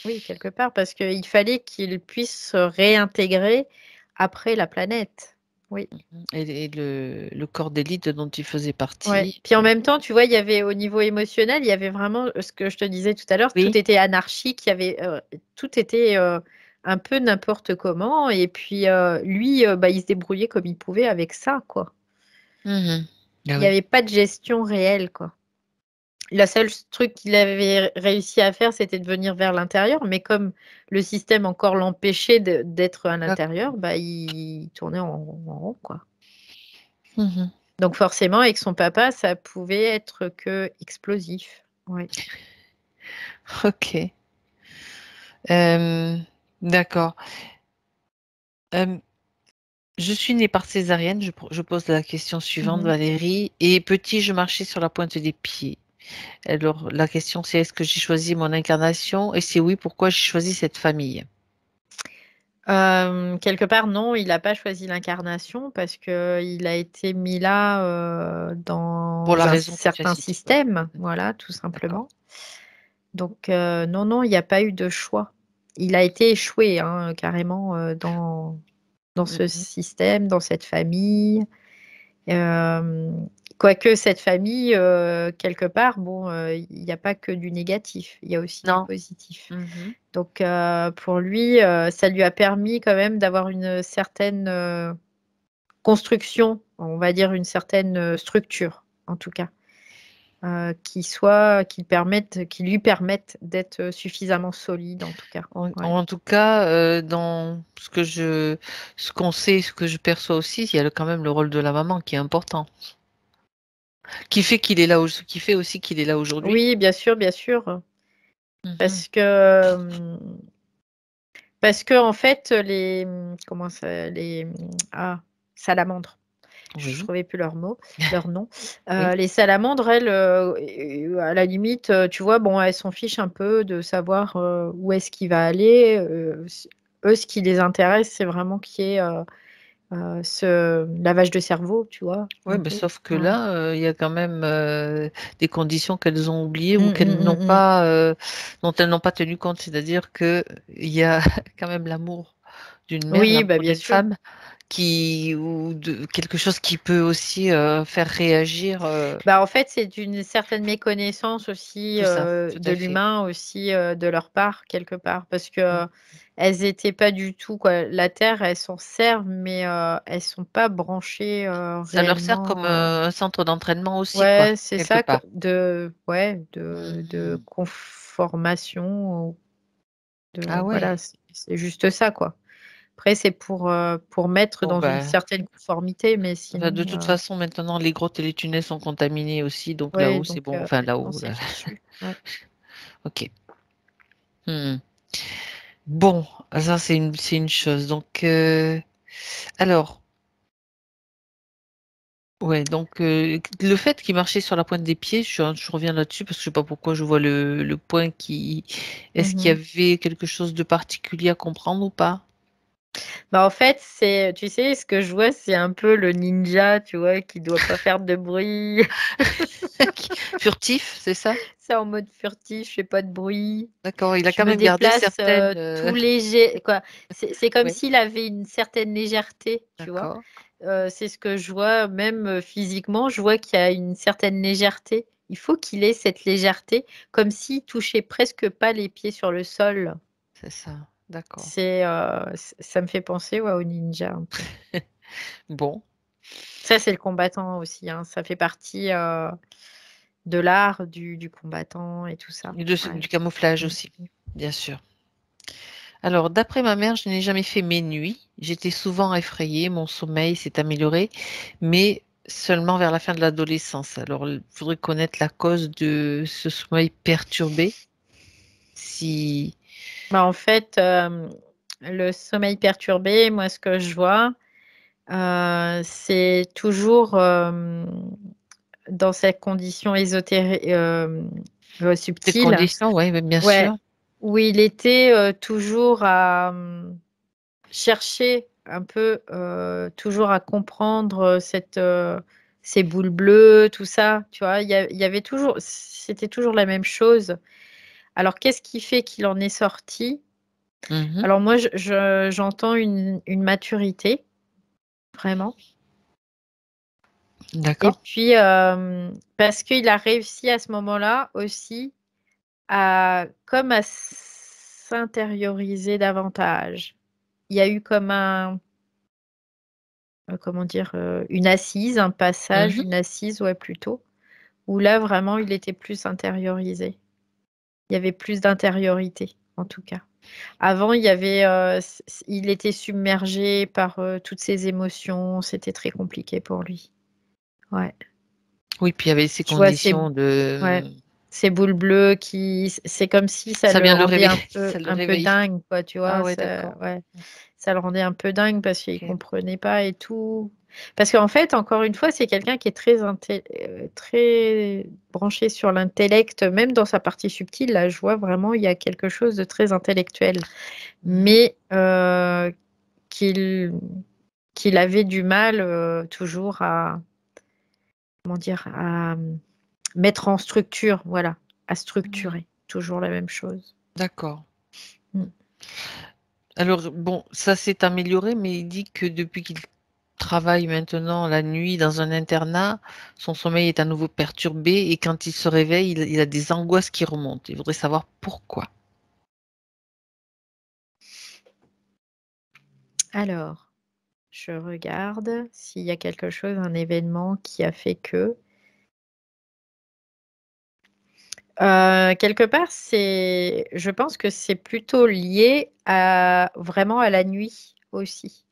Oui, quelque part, parce qu'il fallait qu'il puisse se réintégrer après la planète. Oui. Et le corps d'élite dont tu faisais Ouais, partie. puis en même temps, tu vois, il y avait au niveau émotionnel, il y avait vraiment, ce que je te disais tout à l'heure, tout Oui. était anarchique, il y avait, tout était, un peu n'importe comment et puis, lui, bah, il se débrouillait comme il pouvait avec ça, quoi. Mhm. Ah Il y oui. avait pas de gestion réelle, quoi. La seule truc qu'il avait réussi à faire, c'était de venir vers l'intérieur, mais comme le système encore l'empêchait d'être à D'accord. l'intérieur, bah, il tournait en rond, quoi. Mhm. Donc forcément, avec son papa, ça pouvait être que explosif. Oui. Ok. Euh, d'accord. Euh, je suis née par césarienne. Je pose la question suivante, Mmh. Valérie. Et petit, je marchais sur la pointe des pieds. Alors, la question, c'est est-ce que j'ai choisi mon incarnation? Et si oui, pourquoi j'ai choisi cette famille? Quelque part, non, il a pas choisi l'incarnation parce qu'il a été mis là, Pour la dans un raison que tu as certain citée. Ouais. système, voilà, tout D'accord. simplement. Donc, non, non, il y a pas eu de choix. Il a été échoué, hein, carrément, dans ce Mhm. système, dans cette famille. Quoique cette famille, quelque part, bon, il y a pas que du négatif, il y a aussi du Non. positif. Mhm. Donc, pour lui, ça lui a permis quand même d'avoir une certaine, construction, on va dire une certaine, structure, en tout cas, qui lui permette d'être, suffisamment solide, en tout cas. Ouais. En tout cas, dans ce qu'on sait, ce que je perçois aussi, il y a quand même le rôle de la maman qui est important, qui fait qu'il est là, qui fait aussi qu'il est là aujourd'hui. Oui, bien sûr, Mhm. parce que, en fait, comment ça salamandres. Je Oui, trouvais plus leur nom. oui. Les salamandres, elles, à la limite, tu vois, bon, elles s'en fichent un peu de savoir, où est-ce qu'il va aller, eux, ce qui les intéresse, c'est vraiment qu'il y ait, ce lavage de cerveau, tu vois? Oui, Un mais peu. sauf que Ouais. là, il y a quand même des conditions qu'elles ont oubliées ou Mmh, qu'elles mmh, n'ont mmh mh. pas, dont elles n'ont pas tenu compte. C'est-à-dire que il y a quand même l'amour d'une mère, Oui, bah, l'amour bien d'une sûr. femme, ou de quelque chose qui peut aussi faire réagir Bah, en fait, c'est d'une certaine méconnaissance aussi, tout ça, tout de à fait. l'humain aussi, de leur part, quelque part. Parce que, Mm. elles étaient pas du tout quoi la terre, elles s'en servent, mais, elles sont pas branchées, Ça leur sert réellement, comme un centre d'entraînement aussi, quoi, ouais, c'est quelque ça part. de Mhm. conformation ou Ah voilà, ouais. c'est juste ça, quoi. Après, c'est pour mettre Bon dans une ben, certaine conformité, mais enfin, de sinon, toute façon, maintenant, les grottes et les tunnels sont contaminés aussi, donc ouais, là-haut, c'est donc, bon. Enfin, on là-haut, s'est là. fichu. Ouais. Ok. Hmm. Bon, ça c'est une chose. Donc, Alors, ouais, donc le fait qu'il marchait sur la pointe des pieds, je reviens là-dessus parce que je sais pas pourquoi je vois le point qui... Est-ce qu'il y Mhm. avait quelque chose de particulier à comprendre ou pas? Bah, en fait, tu sais, ce que je vois, c'est un peu le ninja, tu vois, qui doit pas faire de bruit. Furtif, c'est ça? C'est en mode furtif, je fais pas de bruit. D'accord, il a Je quand me même gardé déplace certaines... tout léger, quoi. C'est comme Ouais, s'il avait une certaine légèreté, tu vois. d'accord, C'est ce que je vois, même physiquement, je vois qu'il y a une certaine légèreté. Il faut qu'il ait cette légèreté, comme s'il touchait presque pas les pieds sur le sol. c'est ça, d'accord. Ça me fait penser, ouais, au ninja un peu. Bon, Ça, c'est le combattant aussi, hein. Ça fait partie de l'art du combattant et tout ça. Ouais. du camouflage Mm. aussi, bien sûr. Alors, d'après ma mère, je n'ai jamais fait mes nuits. J'étais souvent effrayée, mon sommeil s'est amélioré, mais seulement vers la fin de l'adolescence. Alors, il faudrait connaître la cause de ce sommeil perturbé. Si... Bah, en fait, le sommeil perturbé, moi, ce que je vois, c'est toujours dans cette condition ésotérique, Cette subtile, condition, oui, bien ouais, sûr. où il était toujours à chercher un peu, toujours à comprendre ces boules bleues, tout ça, tu vois, il y avait toujours, c'était toujours la même chose. Alors, qu'est-ce qui fait qu'il en est sorti? Mhm. Alors moi, j'entends une maturité, vraiment. Et D'accord. puis, parce qu'il a réussi à ce moment-là aussi comme à s'intérioriser davantage. Il y a eu comme comment dire, une assise, un passage, Mhm. une assise, ouais, plutôt, où là, vraiment, il était plus intériorisé. Il y avait plus d'intériorité, en tout cas. Avant, il était submergé par toutes ses émotions. C'était très compliqué pour lui. Ouais. Oui, puis il y avait ces Je vois conditions ouais, de... ces boules bleues c'est comme si ça Ça le vient le rendait réveil, ça le un peu réveille. dingue, quoi, tu Ah vois. ouais, d'accord. Ouais, ça le rendait un peu dingue parce qu'il Ok. comprenait pas et tout. Parce qu'en fait, encore une fois, c'est quelqu'un qui est très branché sur l'intellect, même dans sa partie subtile. Là, je vois vraiment, il y a quelque chose de très intellectuel, Mhm. mais qu'il qu'il avait du mal toujours à, comment dire, à mettre en structure, voilà, à Mhm. structurer. Toujours la même chose. D'accord. Mm. Alors, bon, ça s'est amélioré, mais il dit que depuis qu'il travaille maintenant la nuit dans un internat, son sommeil est à nouveau perturbé et quand il se réveille, il a des angoisses qui remontent. Il voudrait savoir pourquoi. Alors, je regarde s'il y a quelque chose, un événement qui a fait que. Quelque part, je pense que c'est plutôt lié vraiment à la nuit aussi,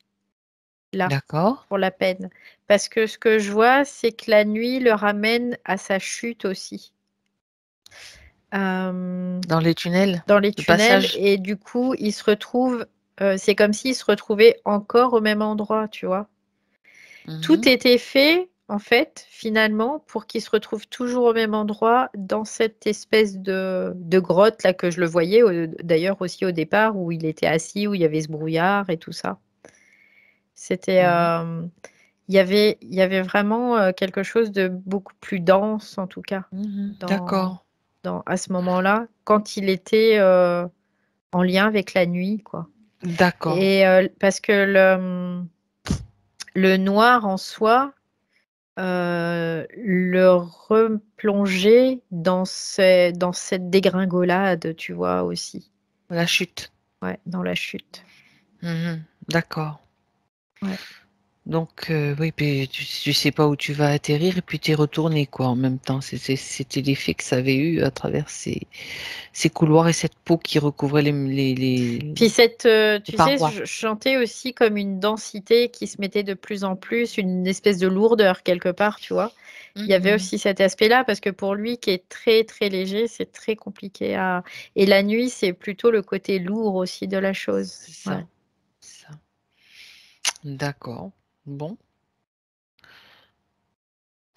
là, D'accord. pour la peine. Parce que ce que je vois, c'est que la nuit le ramène à sa chute aussi. Euh, Dans les tunnels, dans les le tunnels passage. et du coup, il se retrouve, c'est comme s'il se retrouvait encore au même endroit, tu vois. Tout Mhm. était fait, en fait, finalement, pour qu'il se retrouve toujours au même endroit dans cette espèce de grotte là que je le voyais, d'ailleurs aussi au départ, où il était assis, où il y avait ce brouillard et tout ça. C'était, Mhm. il y avait vraiment quelque chose de beaucoup plus dense, en tout cas, Mhm. dans, D'accord. à ce moment-là, quand il était en lien avec la nuit, quoi. D'accord. Et parce que le noir en soi le replonger dans cette dégringolade, tu vois, aussi. La chute. Ouais, dans la chute. Mhm. D'accord. Ouais. Donc, oui, puis tu sais pas où tu vas atterrir et puis tu es retourné, quoi, en même temps. C'était l'effet que ça avait eu à travers ces couloirs et cette peau qui recouvrait Puis les tu sais, parois. je chantais aussi comme une densité qui se mettait de plus en plus, une espèce de lourdeur quelque part, tu vois. Il y avait Mhm. aussi cet aspect-là, parce que pour lui qui est très très léger, c'est très compliqué à... Et la nuit, c'est plutôt le côté lourd aussi de la chose. C'est Ouais. ça. C'est ça. D'accord. Bon.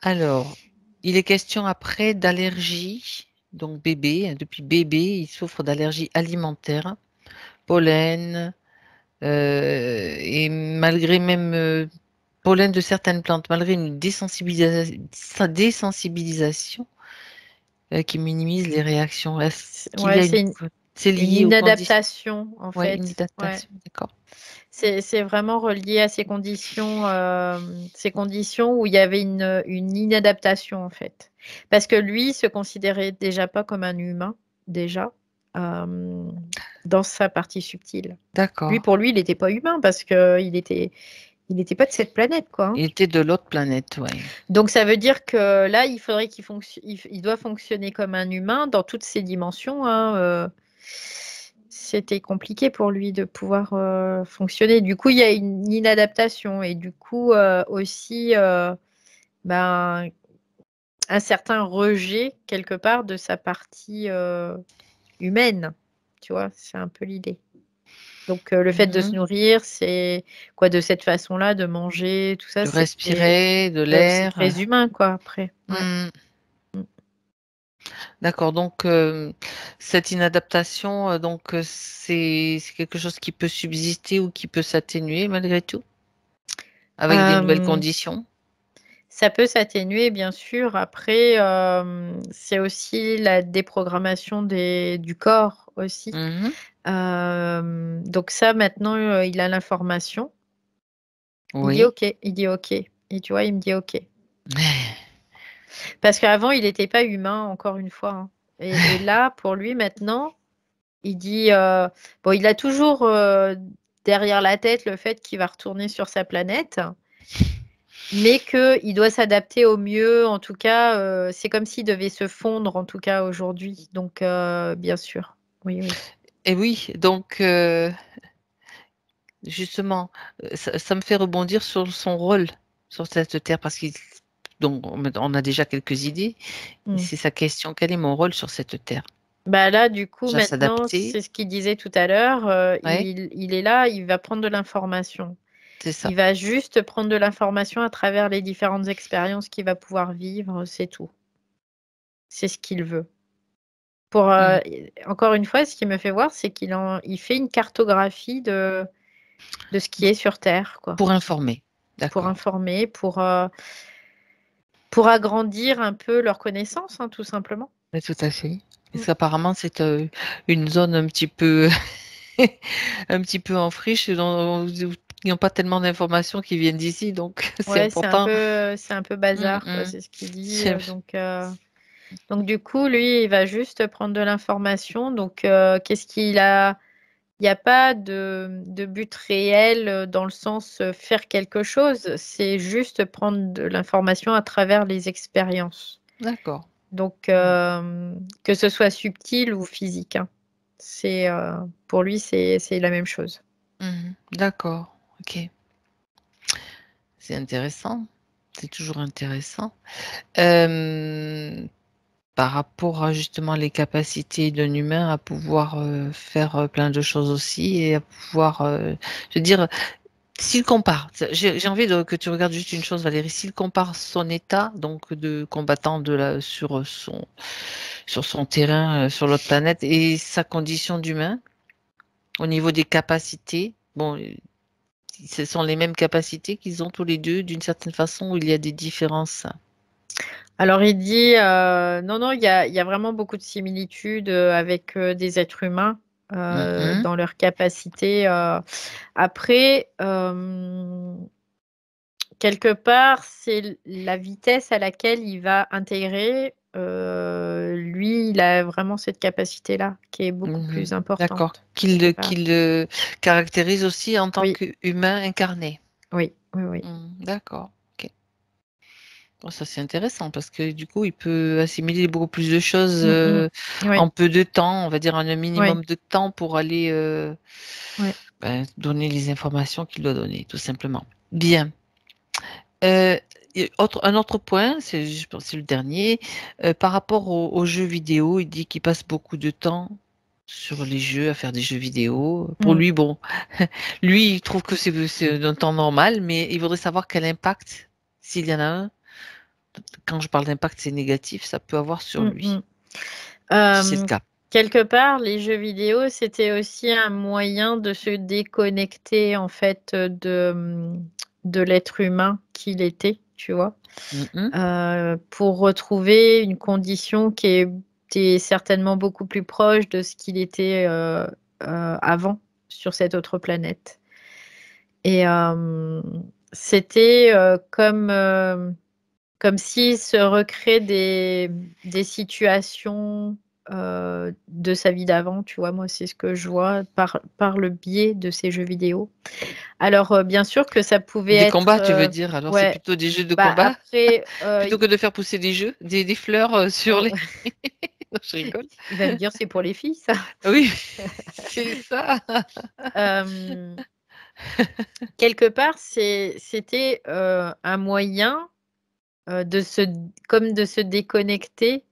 Alors, il est question après d'allergie. Donc bébé, depuis bébé, il souffre d'allergies alimentaires, pollen, et malgré même pollen de certaines plantes, malgré une désensibilisation qui minimise les réactions. Est-ce qu'il y Ouais, a une... C'est une lié aux conditions? inadaptation, en Oui, une fait. Ouais. adaptation, d'accord. C'est vraiment relié à ces conditions où il y avait une inadaptation, en fait. Parce que lui se considérait déjà pas comme un humain, déjà, euh, dans sa partie subtile. D'accord. Pour lui, il n'était pas humain parce il était pas de cette planète, quoi. Hein. Il était de l'autre planète, oui. Donc, ça veut dire que là, il faudrait il doit fonctionner comme un humain dans toutes ses dimensions. Hein, c'était compliqué pour lui de pouvoir fonctionner. Du coup, il y a une inadaptation et du coup aussi ben, un certain rejet quelque part de sa partie humaine. Tu vois, c'est un peu l'idée. Donc, le fait de se Mhm. nourrir, c'est quoi de cette façon-là, de manger, tout ça, De respirer, de c'est l'air. très humain, quoi, après. Ouais. Hmm. Mm. D'accord, donc cette inadaptation, donc c'est quelque chose qui peut subsister ou qui peut s'atténuer malgré tout, avec des nouvelles Euh, conditions. Ça peut s'atténuer, bien sûr. Après, c'est aussi la déprogrammation du corps aussi. Mhm. Donc ça, maintenant, il a l'information. Il dit Oui. OK, il dit OK. Et tu vois, il me dit OK. Parce qu'avant, il n'était pas humain, encore une fois. Hein. Et là, pour lui, maintenant, il dit, bon, il a toujours derrière la tête le fait qu'il va retourner sur sa planète. Mais qu'il doit s'adapter au mieux. En tout cas, c'est comme s'il devait se fondre, en tout cas aujourd'hui. Donc, bien sûr. Oui, oui. Et oui, donc justement, ça me fait rebondir sur son rôle sur cette terre, parce qu'il donc on a déjà quelques idées. Et Mm. c'est sa question, quel est mon rôle sur cette terre? Bah là, du coup, Déjà maintenant, s'adapter, c'est ce qu'il disait tout à l'heure. ouais, Il est là, il va prendre de l'information. c'est ça. Il va juste prendre de l'information à travers les différentes expériences qu'il va pouvoir vivre, c'est tout. C'est ce qu'il veut. Pour, Mhm. encore une fois, ce qui me fait voir, c'est il fait une cartographie de ce qui est sur Terre, quoi. Pour informer, Pour d'accord. informer, pour agrandir un peu leurs connaissances, hein, tout simplement. Oui, tout à fait. Mm. Parce qu'apparemment, c'est une zone un petit peu, un petit peu en friche, où ils n'ont pas tellement d'informations qui viennent d'ici, donc c'est Ouais, important. c'est un peu Mm, bazar, quoi, mm. c'est ce qu'il dit. C'est- Donc du coup, lui, il va juste prendre de l'information. Donc, qu'est-ce qu'il a? Il n'y a pas de but réel dans le sens faire quelque chose. C'est juste prendre de l'information à travers les expériences. D'accord. Donc, Mm, que ce soit subtil ou physique, hein. C'est, pour lui, c'est la même chose. d'accord. Ok. C'est intéressant. C'est toujours intéressant. Euh, Par rapport à justement les capacités d'un humain à pouvoir faire plein de choses aussi et à pouvoir, je veux dire, s'il compare, j'ai envie que tu regardes juste une chose, Valérie, s'il compare son état, donc de combattant sur son terrain, sur l'autre planète, et sa condition d'humain, au niveau des capacités, bon, ce sont les mêmes capacités qu'ils ont tous les deux, d'une certaine façon, où il y a des différences. Alors, il dit, non, non, il y a vraiment beaucoup de similitudes avec des êtres humains Mhm, dans leur capacité. Après, quelque part, c'est la vitesse à laquelle il va intégrer. Lui, il a vraiment cette capacité-là qui est beaucoup mhm. plus D'accord. importante, Qu'il quelque le, part. qu'il le caractérise aussi en tant Oui, qu'humain incarné. oui, oui, oui. D'accord. Ok. Bon, ça, c'est intéressant parce que du coup, il peut assimiler beaucoup plus de choses Mm, mm. Oui, en peu de temps, on va dire en un oui, minimum de temps pour aller oui. donner les informations qu'il doit donner, tout simplement. Bien. Euh, un autre point, je pense que c'est le dernier, par rapport aux jeux vidéo, il dit qu'il passe beaucoup de temps. sur les jeux, à faire des jeux vidéo. Pour Mm. lui, bon, lui, il trouve que c'est un temps normal, mais il voudrait savoir quel impact, s'il y en a un, quand je parle d'impact, c'est négatif, ça peut avoir sur Mm, lui, si c'est le mm. cas. Quelque part, les jeux vidéo, c'était aussi un moyen de se déconnecter en fait de l'être humain qu'il était, tu vois, Mhm. pour retrouver une condition qui était certainement beaucoup plus proche de ce qu'il était avant sur cette autre planète. Et c'était comme s'il se recrée des situations de sa vie d'avant, tu vois, moi c'est ce que je vois par le biais de ces jeux vidéo. Alors bien sûr que ça pouvait Des être, combats, tu veux dire? Alors, c'est ouais, plutôt des jeux de bah combat, après, plutôt que de faire pousser des jeux, des fleurs sur oh, les... Non, je rigole. il va me dire c'est pour les filles ça. Oui, c'est ça. Euh, Quelque part, c'était un moyen de comme de se déconnecter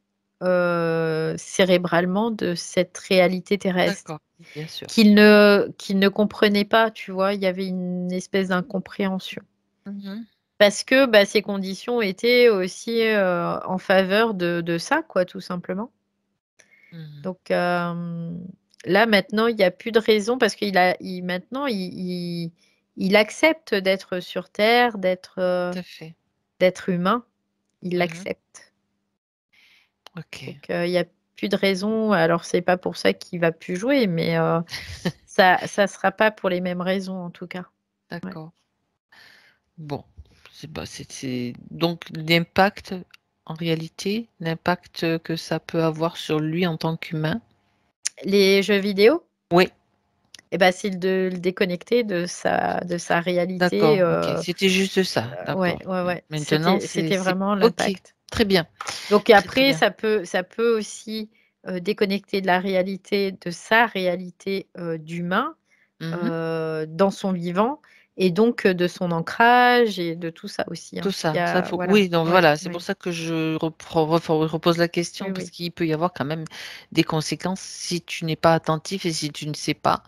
cérébralement de cette réalité terrestre D'accord, bien sûr. qu'il ne comprenait pas, tu vois, il y avait une espèce d'incompréhension. Mhm. Parce que bah, ces conditions étaient aussi en faveur de ça, quoi, tout simplement. Mhm. Donc là, maintenant, il n'y a plus de raison parce maintenant, il accepte d'être sur Terre, Tout à fait. d'être humain. Il Mhm. l'accepte. Ok, Donc, il n'y a plus de raison. Alors, c'est pas pour ça qu'il va plus jouer, mais ça sera pas pour les mêmes raisons, en tout cas. Ouais. d'accord. Bon, donc l'impact, en réalité, l'impact que ça peut avoir sur lui en tant qu'humain. Les jeux vidéo, Oui, eh ben, c'est de le déconnecter de sa réalité. d'accord, ok. C'était juste ça, Ouais, d'accord. ouais, ouais. Maintenant, C'était vraiment ok, l'impact. très bien, Donc très très après, bien. ça peut aussi déconnecter de la réalité, de sa réalité d'humain Mhm. dans son vivant et donc de son ancrage et de tout ça aussi, Tout hein. Il y ça, a, faut. voilà, Oui, donc ouais, voilà, c'est pour ouais, ça que je repose la oui, question parce oui. qu'il peut y avoir quand même des conséquences si tu n'es pas attentif et si tu ne sais pas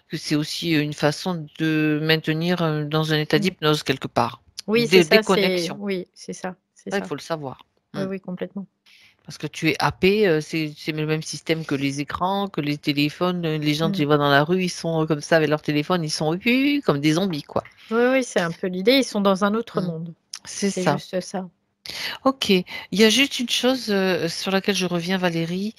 que c'est aussi une façon de maintenir dans un état Mm. d'hypnose quelque part, Oui, c'est de ça, déconnexion. oui, c'est ça, c'est Ça, il ça. faut le savoir. Oui, Mm. oui, complètement. Parce que tu es happé, c'est le même système que les écrans, que les téléphones. Les gens, tu Mm. les vois dans la rue, ils sont comme ça avec leur téléphone, ils sont comme des zombies, quoi. Oui, oui, c'est un peu l'idée. Ils sont dans un autre Mm. monde. C'est C'est ça. juste ça. Ok, il y a juste une chose sur laquelle je reviens, Valérie.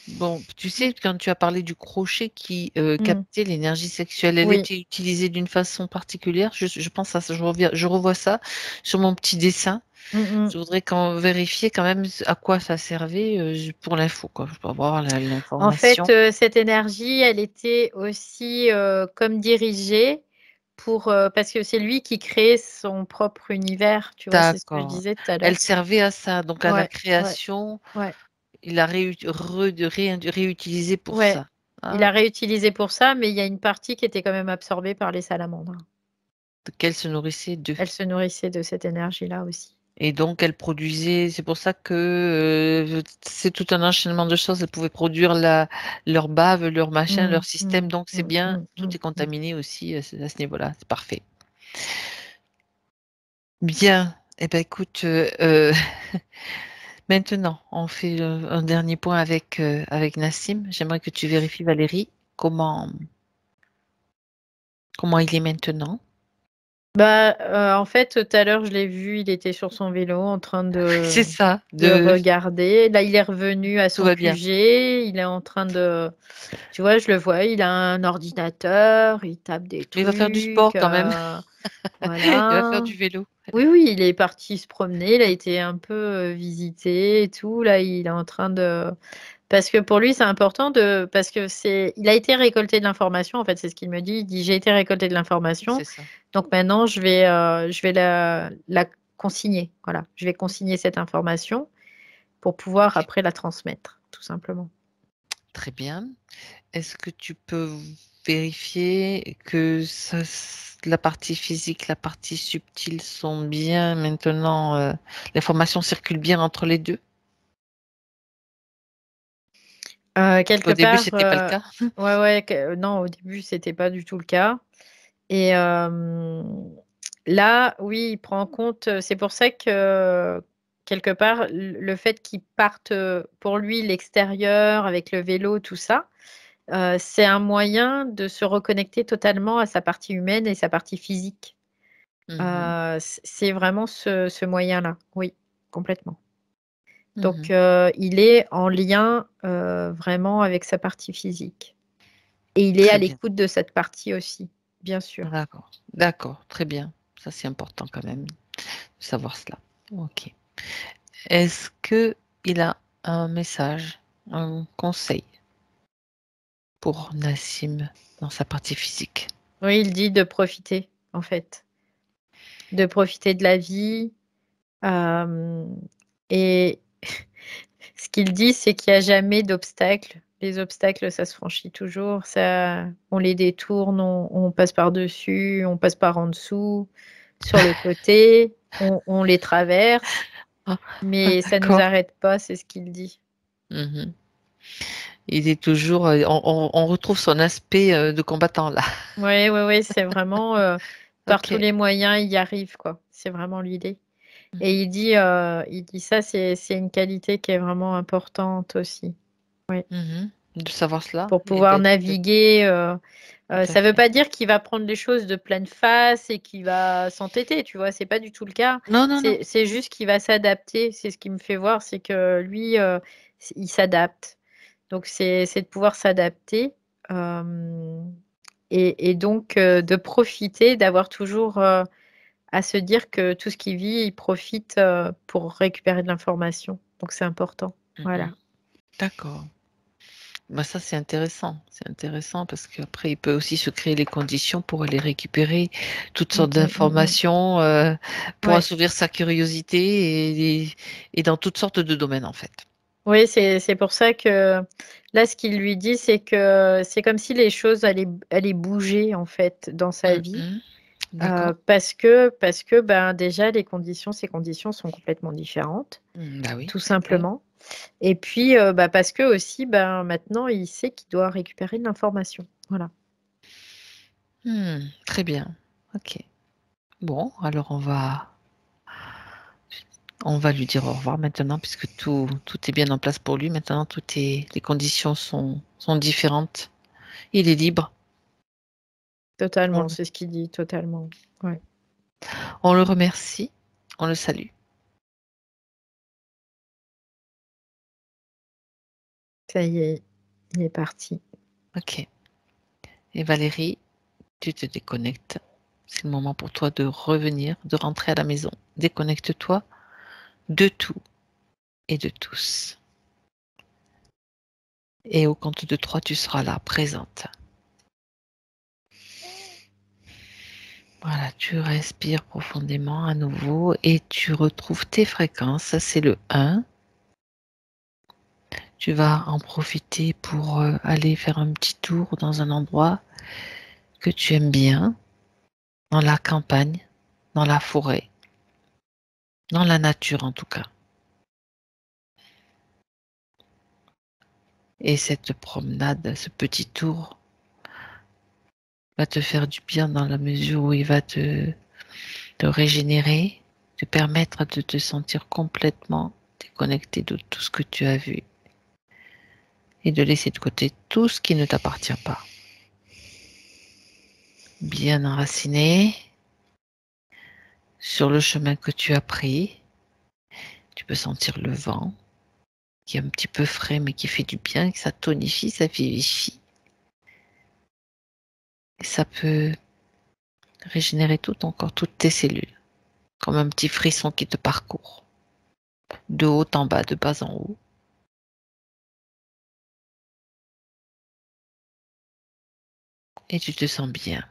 Bon, tu sais, quand tu as parlé du crochet qui Mm. captait l'énergie sexuelle, elle Oui. était utilisée d'une façon particulière. Je pense à ça, je revois ça sur mon petit dessin. Mm, mm. Je voudrais vérifier quand même à quoi ça servait pour l'info, quoi. Je peux avoir En fait, l'information. cette énergie, elle était aussi comme dirigée parce que c'est lui qui crée son propre univers, tu vois, c'est ce que je D'accord. disais tout à Elle l'heure. servait à ça, donc à la Ouais, ouais, création. ouais, Il l'a réutilisé pour ouais. ça. Il Ah, a réutilisé pour ça, mais il y a une partie qui était quand même absorbée par les salamandres. qu'elle se nourrissait d'eux. Elle se nourrissait de cette énergie-là aussi. Et donc, elle produisait, c'est pour ça que c'est tout un enchaînement de choses. Elle pouvait produire leur bave, leur machin, Mm, leur système. mm, Donc, c'est mm, bien, mm, tout mm, est mm. contaminé aussi à ce niveau-là. C'est parfait. Bien. Eh ben, écoute, maintenant, on fait un dernier point avec Nassim. J'aimerais que tu vérifies, Valérie, comment il est maintenant. Bah, en fait, tout à l'heure, je l'ai vu, il était sur son vélo en train C'est ça, de regarder. Là, il est revenu à tout son va bien. QG. Il est en train de, tu vois, je le vois, il a un ordinateur, il tape des Mais il va faire du sport trucs. quand même. Il va faire Voilà. du vélo. Oui, oui, il est parti se promener. Il a été un peu visité et tout. Là, il est en train de. Parce que pour lui, c'est important parce que il a été récolté de l'information. En fait, c'est ce qu'il me dit. Il dit, j'ai été récolté de l'information. C'est ça. Donc maintenant, je vais la consigner. Voilà, je vais consigner cette information pour pouvoir Ok. après la transmettre, tout simplement. Très bien. Est-ce que tu peux vérifier que la partie physique, la partie subtile sont bien maintenant, l'information circule bien entre les deux? Quelque Au début, part, c'était pas le cas? ouais, ouais, non, au début, c'était pas du tout le cas. Et là, oui, il prend en compte, c'est pour ça que, quelque part, le fait qu'il parte, pour lui, l'extérieur avec le vélo, tout ça, c'est un moyen de se reconnecter totalement à sa partie humaine et sa partie physique. Mmh. C'est vraiment ce moyen-là, oui, complètement. Donc Mmh. il est en lien, vraiment avec sa partie physique et il est à Très bien. l'écoute de cette partie aussi, bien sûr. D'accord, d'accord, très bien. Ça, c'est important quand même de savoir cela. OK. Est-ce qu'il a un message, un conseil pour Nassim dans sa partie physique? Oui, il dit de profiter, en fait, de profiter de la vie, hem et ce qu'il dit, c'est qu'il y a jamais d'obstacles. Les obstacles, ça se franchit toujours, ça on les détourne, on passe par-dessus, on passe par en dessous, sur le côté, on les traverse, Ah, mais ça nous d'accord. arrête pas, c'est ce qu'il dit. Mmh. Il est toujours, on retrouve son aspect, de combattant là. Ouais, ouais, ouais, c'est vraiment, par tous OK. les moyens, il y arrive, quoi. C'est vraiment l'idée Mmh. et il dit ça, c'est une qualité qui est vraiment importante aussi. Oui, Mmh. De savoir cela pour et pouvoir d'être naviguer, tout à ça veut fait. pas dire qu'il va prendre les choses de pleine face et qu'il va s'entêter, tu vois? C'est pas du tout le cas. Non, non, non. C'est juste qu'il va s'adapter. C'est ce qui me fait voir, c'est que lui, il s'adapte. Donc c'est de pouvoir s'adapter, hem et donc de profiter, d'avoir toujours, à se dire que tout ce qu'il vit, il profite, pour récupérer de l'information. Donc c'est important. Voilà. Mmh. D'accord. Bah, ça, c'est intéressant. C'est intéressant parce qu'après, il peut aussi se créer les conditions pour aller récupérer toutes Mmh, sortes mmh, mmh, mmh. d'informations, pour Ouais. assouvir sa curiosité et dans toutes sortes de domaines, en fait. Oui, c'est pour ça que là, ce qu'il lui dit, c'est que c'est comme si les choses allaient bouger, en fait, dans sa Mmh vie, mh. D'accord. parce que, ben, déjà, ces conditions sont complètement différentes, Mmh, bah, oui, tout c'est clair. simplement et puis, bah, parce que aussi, ben, maintenant, il sait qu'il doit récupérer de l'information. Voilà. Très bien. OK. Bon, alors on va lui dire au revoir maintenant puisque tout est bien en place pour lui. Maintenant, tout est les conditions sont différentes. Il est libre. Totalement, On c'est ce qu'il dit, totalement. Ouais. on le remercie, on le salue. Ça y est, il est parti. OK. Et Valérie, tu te déconnectes. C'est le moment pour toi de revenir, de rentrer à la maison. Déconnecte-toi de tout et de tous. Et au compte de 3, tu seras là, présente. Voilà, tu respires profondément à nouveau et tu retrouves tes fréquences. Ça, c'est le 1. Tu vas en profiter pour aller faire un petit tour dans un endroit que tu aimes bien, dans la campagne, dans la forêt, dans la nature en tout cas. Et cette promenade, ce petit tour va te faire du bien dans la mesure où il va te régénérer, te permettre de te sentir complètement déconnecté de tout ce que tu as vu et de laisser de côté tout ce qui ne t'appartient pas. Bien enraciné sur le chemin que tu as pris, tu peux sentir le vent qui est un petit peu frais mais qui fait du bien, que ça tonifie, ça vivifie. Et ça peut régénérer tout ton corps, toutes tes cellules, comme un petit frisson qui te parcourt, de haut en bas, de bas en haut. Et tu te sens bien.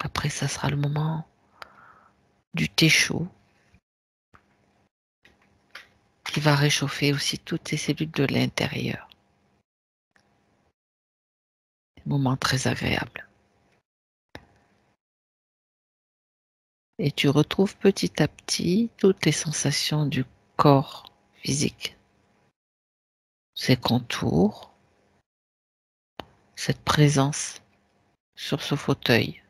Après, ça sera le moment du thé chaud qui va réchauffer aussi toutes tes cellules de l'intérieur. Moment très agréable. Et tu retrouves petit à petit toutes les sensations du corps physique. ses contours, cette présence sur ce fauteuil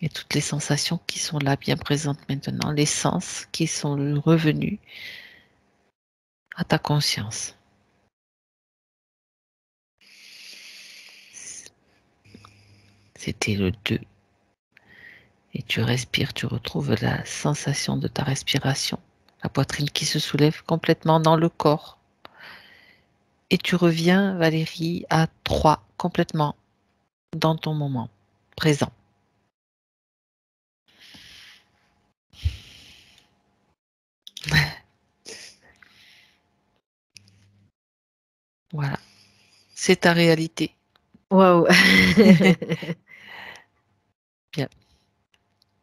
et toutes les sensations qui sont là, bien présentes maintenant, les sens qui sont revenus à ta conscience. C'était le 2. Et tu respires, tu retrouves la sensation de ta respiration, la poitrine qui se soulève complètement dans le corps. Et tu reviens, Valérie, à 3, complètement dans ton moment présent. Voilà, c'est ta réalité. Waouh. Bien.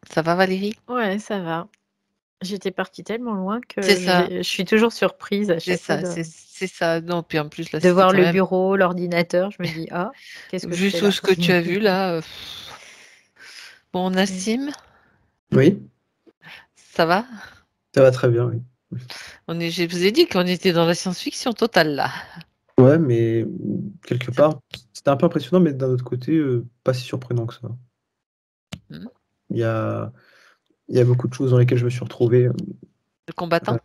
Ça va, Valérie? Ouais, ça va. J'étais partie tellement loin que C'est ça, je suis toujours surprise à c'est chaque fois ça, c'est ça. Non, puis en plus, là, de c'était voir quand le même, bureau, l'ordinateur. Je me dis, ah, qu'est-ce que je vu fais tout là? ce que tu as vu là. Bon, Mm. Nassim, Oui, ça va? ça va très bien, oui. Je vous ai dit qu'on était dans la science-fiction totale là. Ouais, mais quelque part, c'était un peu impressionnant, mais d'un autre côté, pas si surprenant que ça. Hmm. Il y a, il y a beaucoup de choses dans lesquelles je me suis retrouvé. Le combattant?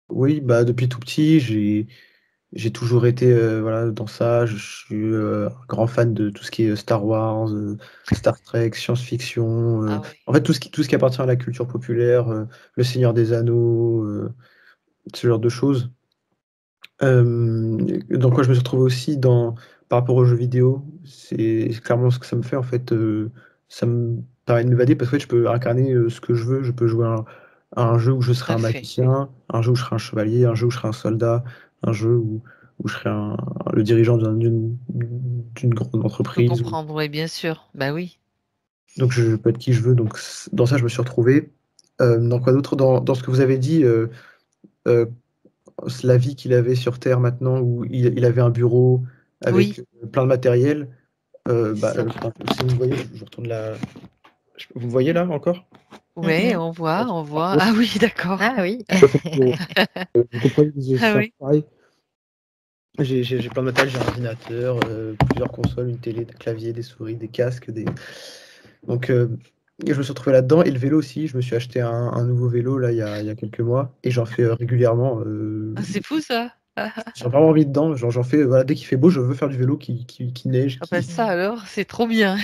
Oui, bah depuis tout petit, j'ai toujours été voilà, dans ça. Je suis un grand fan de tout ce qui est Star Wars, Star Trek, science-fiction. Ah oui. En fait, tout ce qui appartient à la culture populaire, Le Seigneur des Anneaux, ce genre de choses. Dans quoi je me suis retrouvé aussi par rapport aux jeux vidéo, c'est clairement ce que ça me fait en fait, ça me permet de m'évader parce que, en fait, je peux incarner, ce que je veux. Je peux jouer à un jeu où je Tout serai à un fait. magicien, un jeu où je serai un chevalier, un jeu où je serai un soldat, un jeu où je serai le dirigeant d'une grande Je peux entreprise. comprendre, oui, bien sûr. Bah oui. Donc je peux être qui je veux, donc dans ça, je me suis retrouvé. Dans quoi d'autre? Dans ce que vous avez dit, heu la vie qu'il avait sur terre maintenant où il avait un bureau Oui, avec, plein de matériel, c'est ça. enfin, si vous me voyez, je retourne la vous me voyez là encore? Ouais, Mhm. on voit, OK. on En voit. gros, Ah oui, d'accord. Ah oui. en fait, vous comprenez, Ah c'est un peu oui. pareil. J'ai plein de matériel, j'ai un ordinateur, plusieurs consoles, une télé, des claviers, des souris, des casques, donc je me suis retrouvé là-dedans et le vélo aussi. Je me suis acheté un nouveau vélo là, il y a quelques mois et j'en fais, régulièrement, Ah, c'est fou ça. Ah, ah, j'ai vraiment envie dedans. J'en fais, voilà, dès qu'il fait beau, je veux faire du vélo qui neige, ah bah qui ça Mm. alors, c'est trop bien.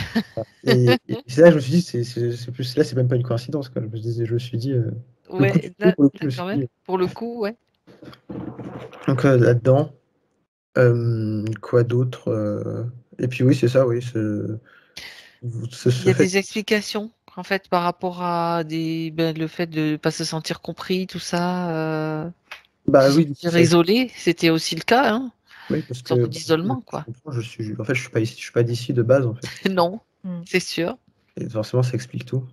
et c'est là que je me suis dit: C'est plus là, c'est même pas une coïncidence, quoi. Je me suis dit, le coup de Ouais, foudre, pour le coup, je là me quand suis même, dit pour le coup, ouais. donc là-dedans, quoi d'autre? Et puis oui, c'est ça, oui, Il y ce a fait. des explications, en fait, par rapport à le fait de pas se sentir compris, tout ça, se Bah oui, du coup, sentir ça explique, isolé, c'était aussi le cas, hein. oui, parce Une sorte que, bah, d'isolement, je quoi. comprends, en fait, je suis pas d'ici de base, en fait, c'est ça, Non, Mm. c'est sûr. et forcément, ça explique tout.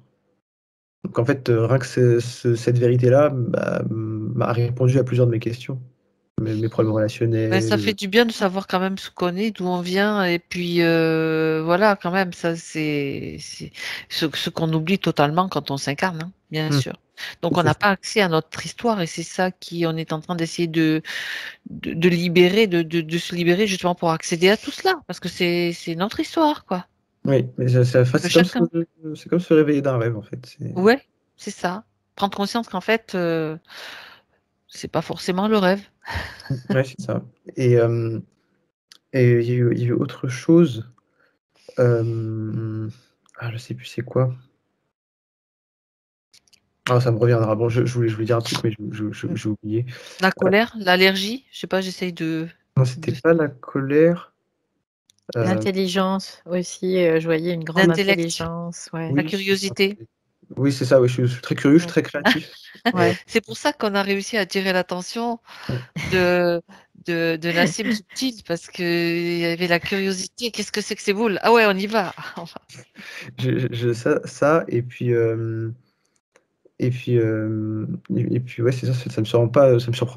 Donc en fait, rien que cette vérité-là, bah, m'a répondu à plusieurs de mes questions. Mes problèmes Ben, ça fait relationnels. du bien de savoir quand même ce qu'on est, d'où on vient, et puis voilà, quand même, ça c'est ce qu'on oublie totalement quand on s'incarne, hein, bien Mmh, sûr. Donc on c'est n'a ça. pas accès à notre histoire, et c'est ça qui on est en train d'essayer de libérer, de se libérer justement pour accéder à tout cela, parce que c'est notre histoire, quoi. Oui, mais enfin, De chacun. c'est comme se réveiller d'un rêve, en fait. Ouais, c'est ça. Prendre conscience qu'en fait, c'est pas forcément le rêve. Ouais, c'est ça. Et il y a eu autre chose, je sais plus c'est quoi. Ah, ça me reviendra. Bon, je voulais dire un truc, mais j'ai oublié. La colère, l'allergie, je sais pas, j'essaye Non, c'était de pas la colère, heu, L'intelligence aussi, je voyais une grande l'intellect, intelligence, ouais. la oui, c'est ça. curiosité. Oui, c'est ça, oui, je suis très curieux, je suis Ouais. très créatif, Ouais. C'est pour ça qu'on a réussi à attirer l'attention mmh, de de Nassim Subtil parce qu'il y avait la curiosité. Qu'est-ce que c'est que ces boules? Ah ouais, on y va. je ça et puis ouais, c'est ça, ça me surprend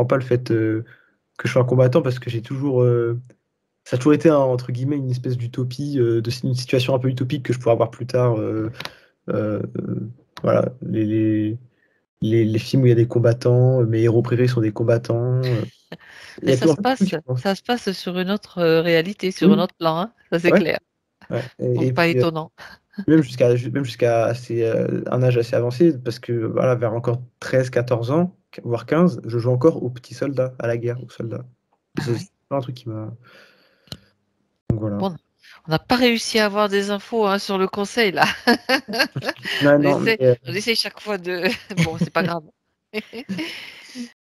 pas le fait, que je sois un combattant parce que ça a toujours été un entre guillemets «une espèce d'utopie», une situation un peu utopique que je pourrais avoir plus tard, heu, voilà, les les films où il y a des combattants, mes héros préférés sont des combattants. Il y Mais a tout en fait, tout qui commence. ça se passe sur une autre réalité, sur un Oui, autre plan, hein, ça c'est ouais, clair. ouais. Donc Et pas puis étonnant. même jusqu'à un âge assez avancé, parce que voilà, vers encore 13-14 ans, voire 15, je joue encore aux petits soldats, à la guerre, aux soldats. Ah C'est ouais. pas un truc qui m'a. Donc voilà. Bon, on n'a pas réussi à avoir des infos hein, sur le conseil là. Non, non, mais On essaie chaque fois de. Bon, c'est pas grave.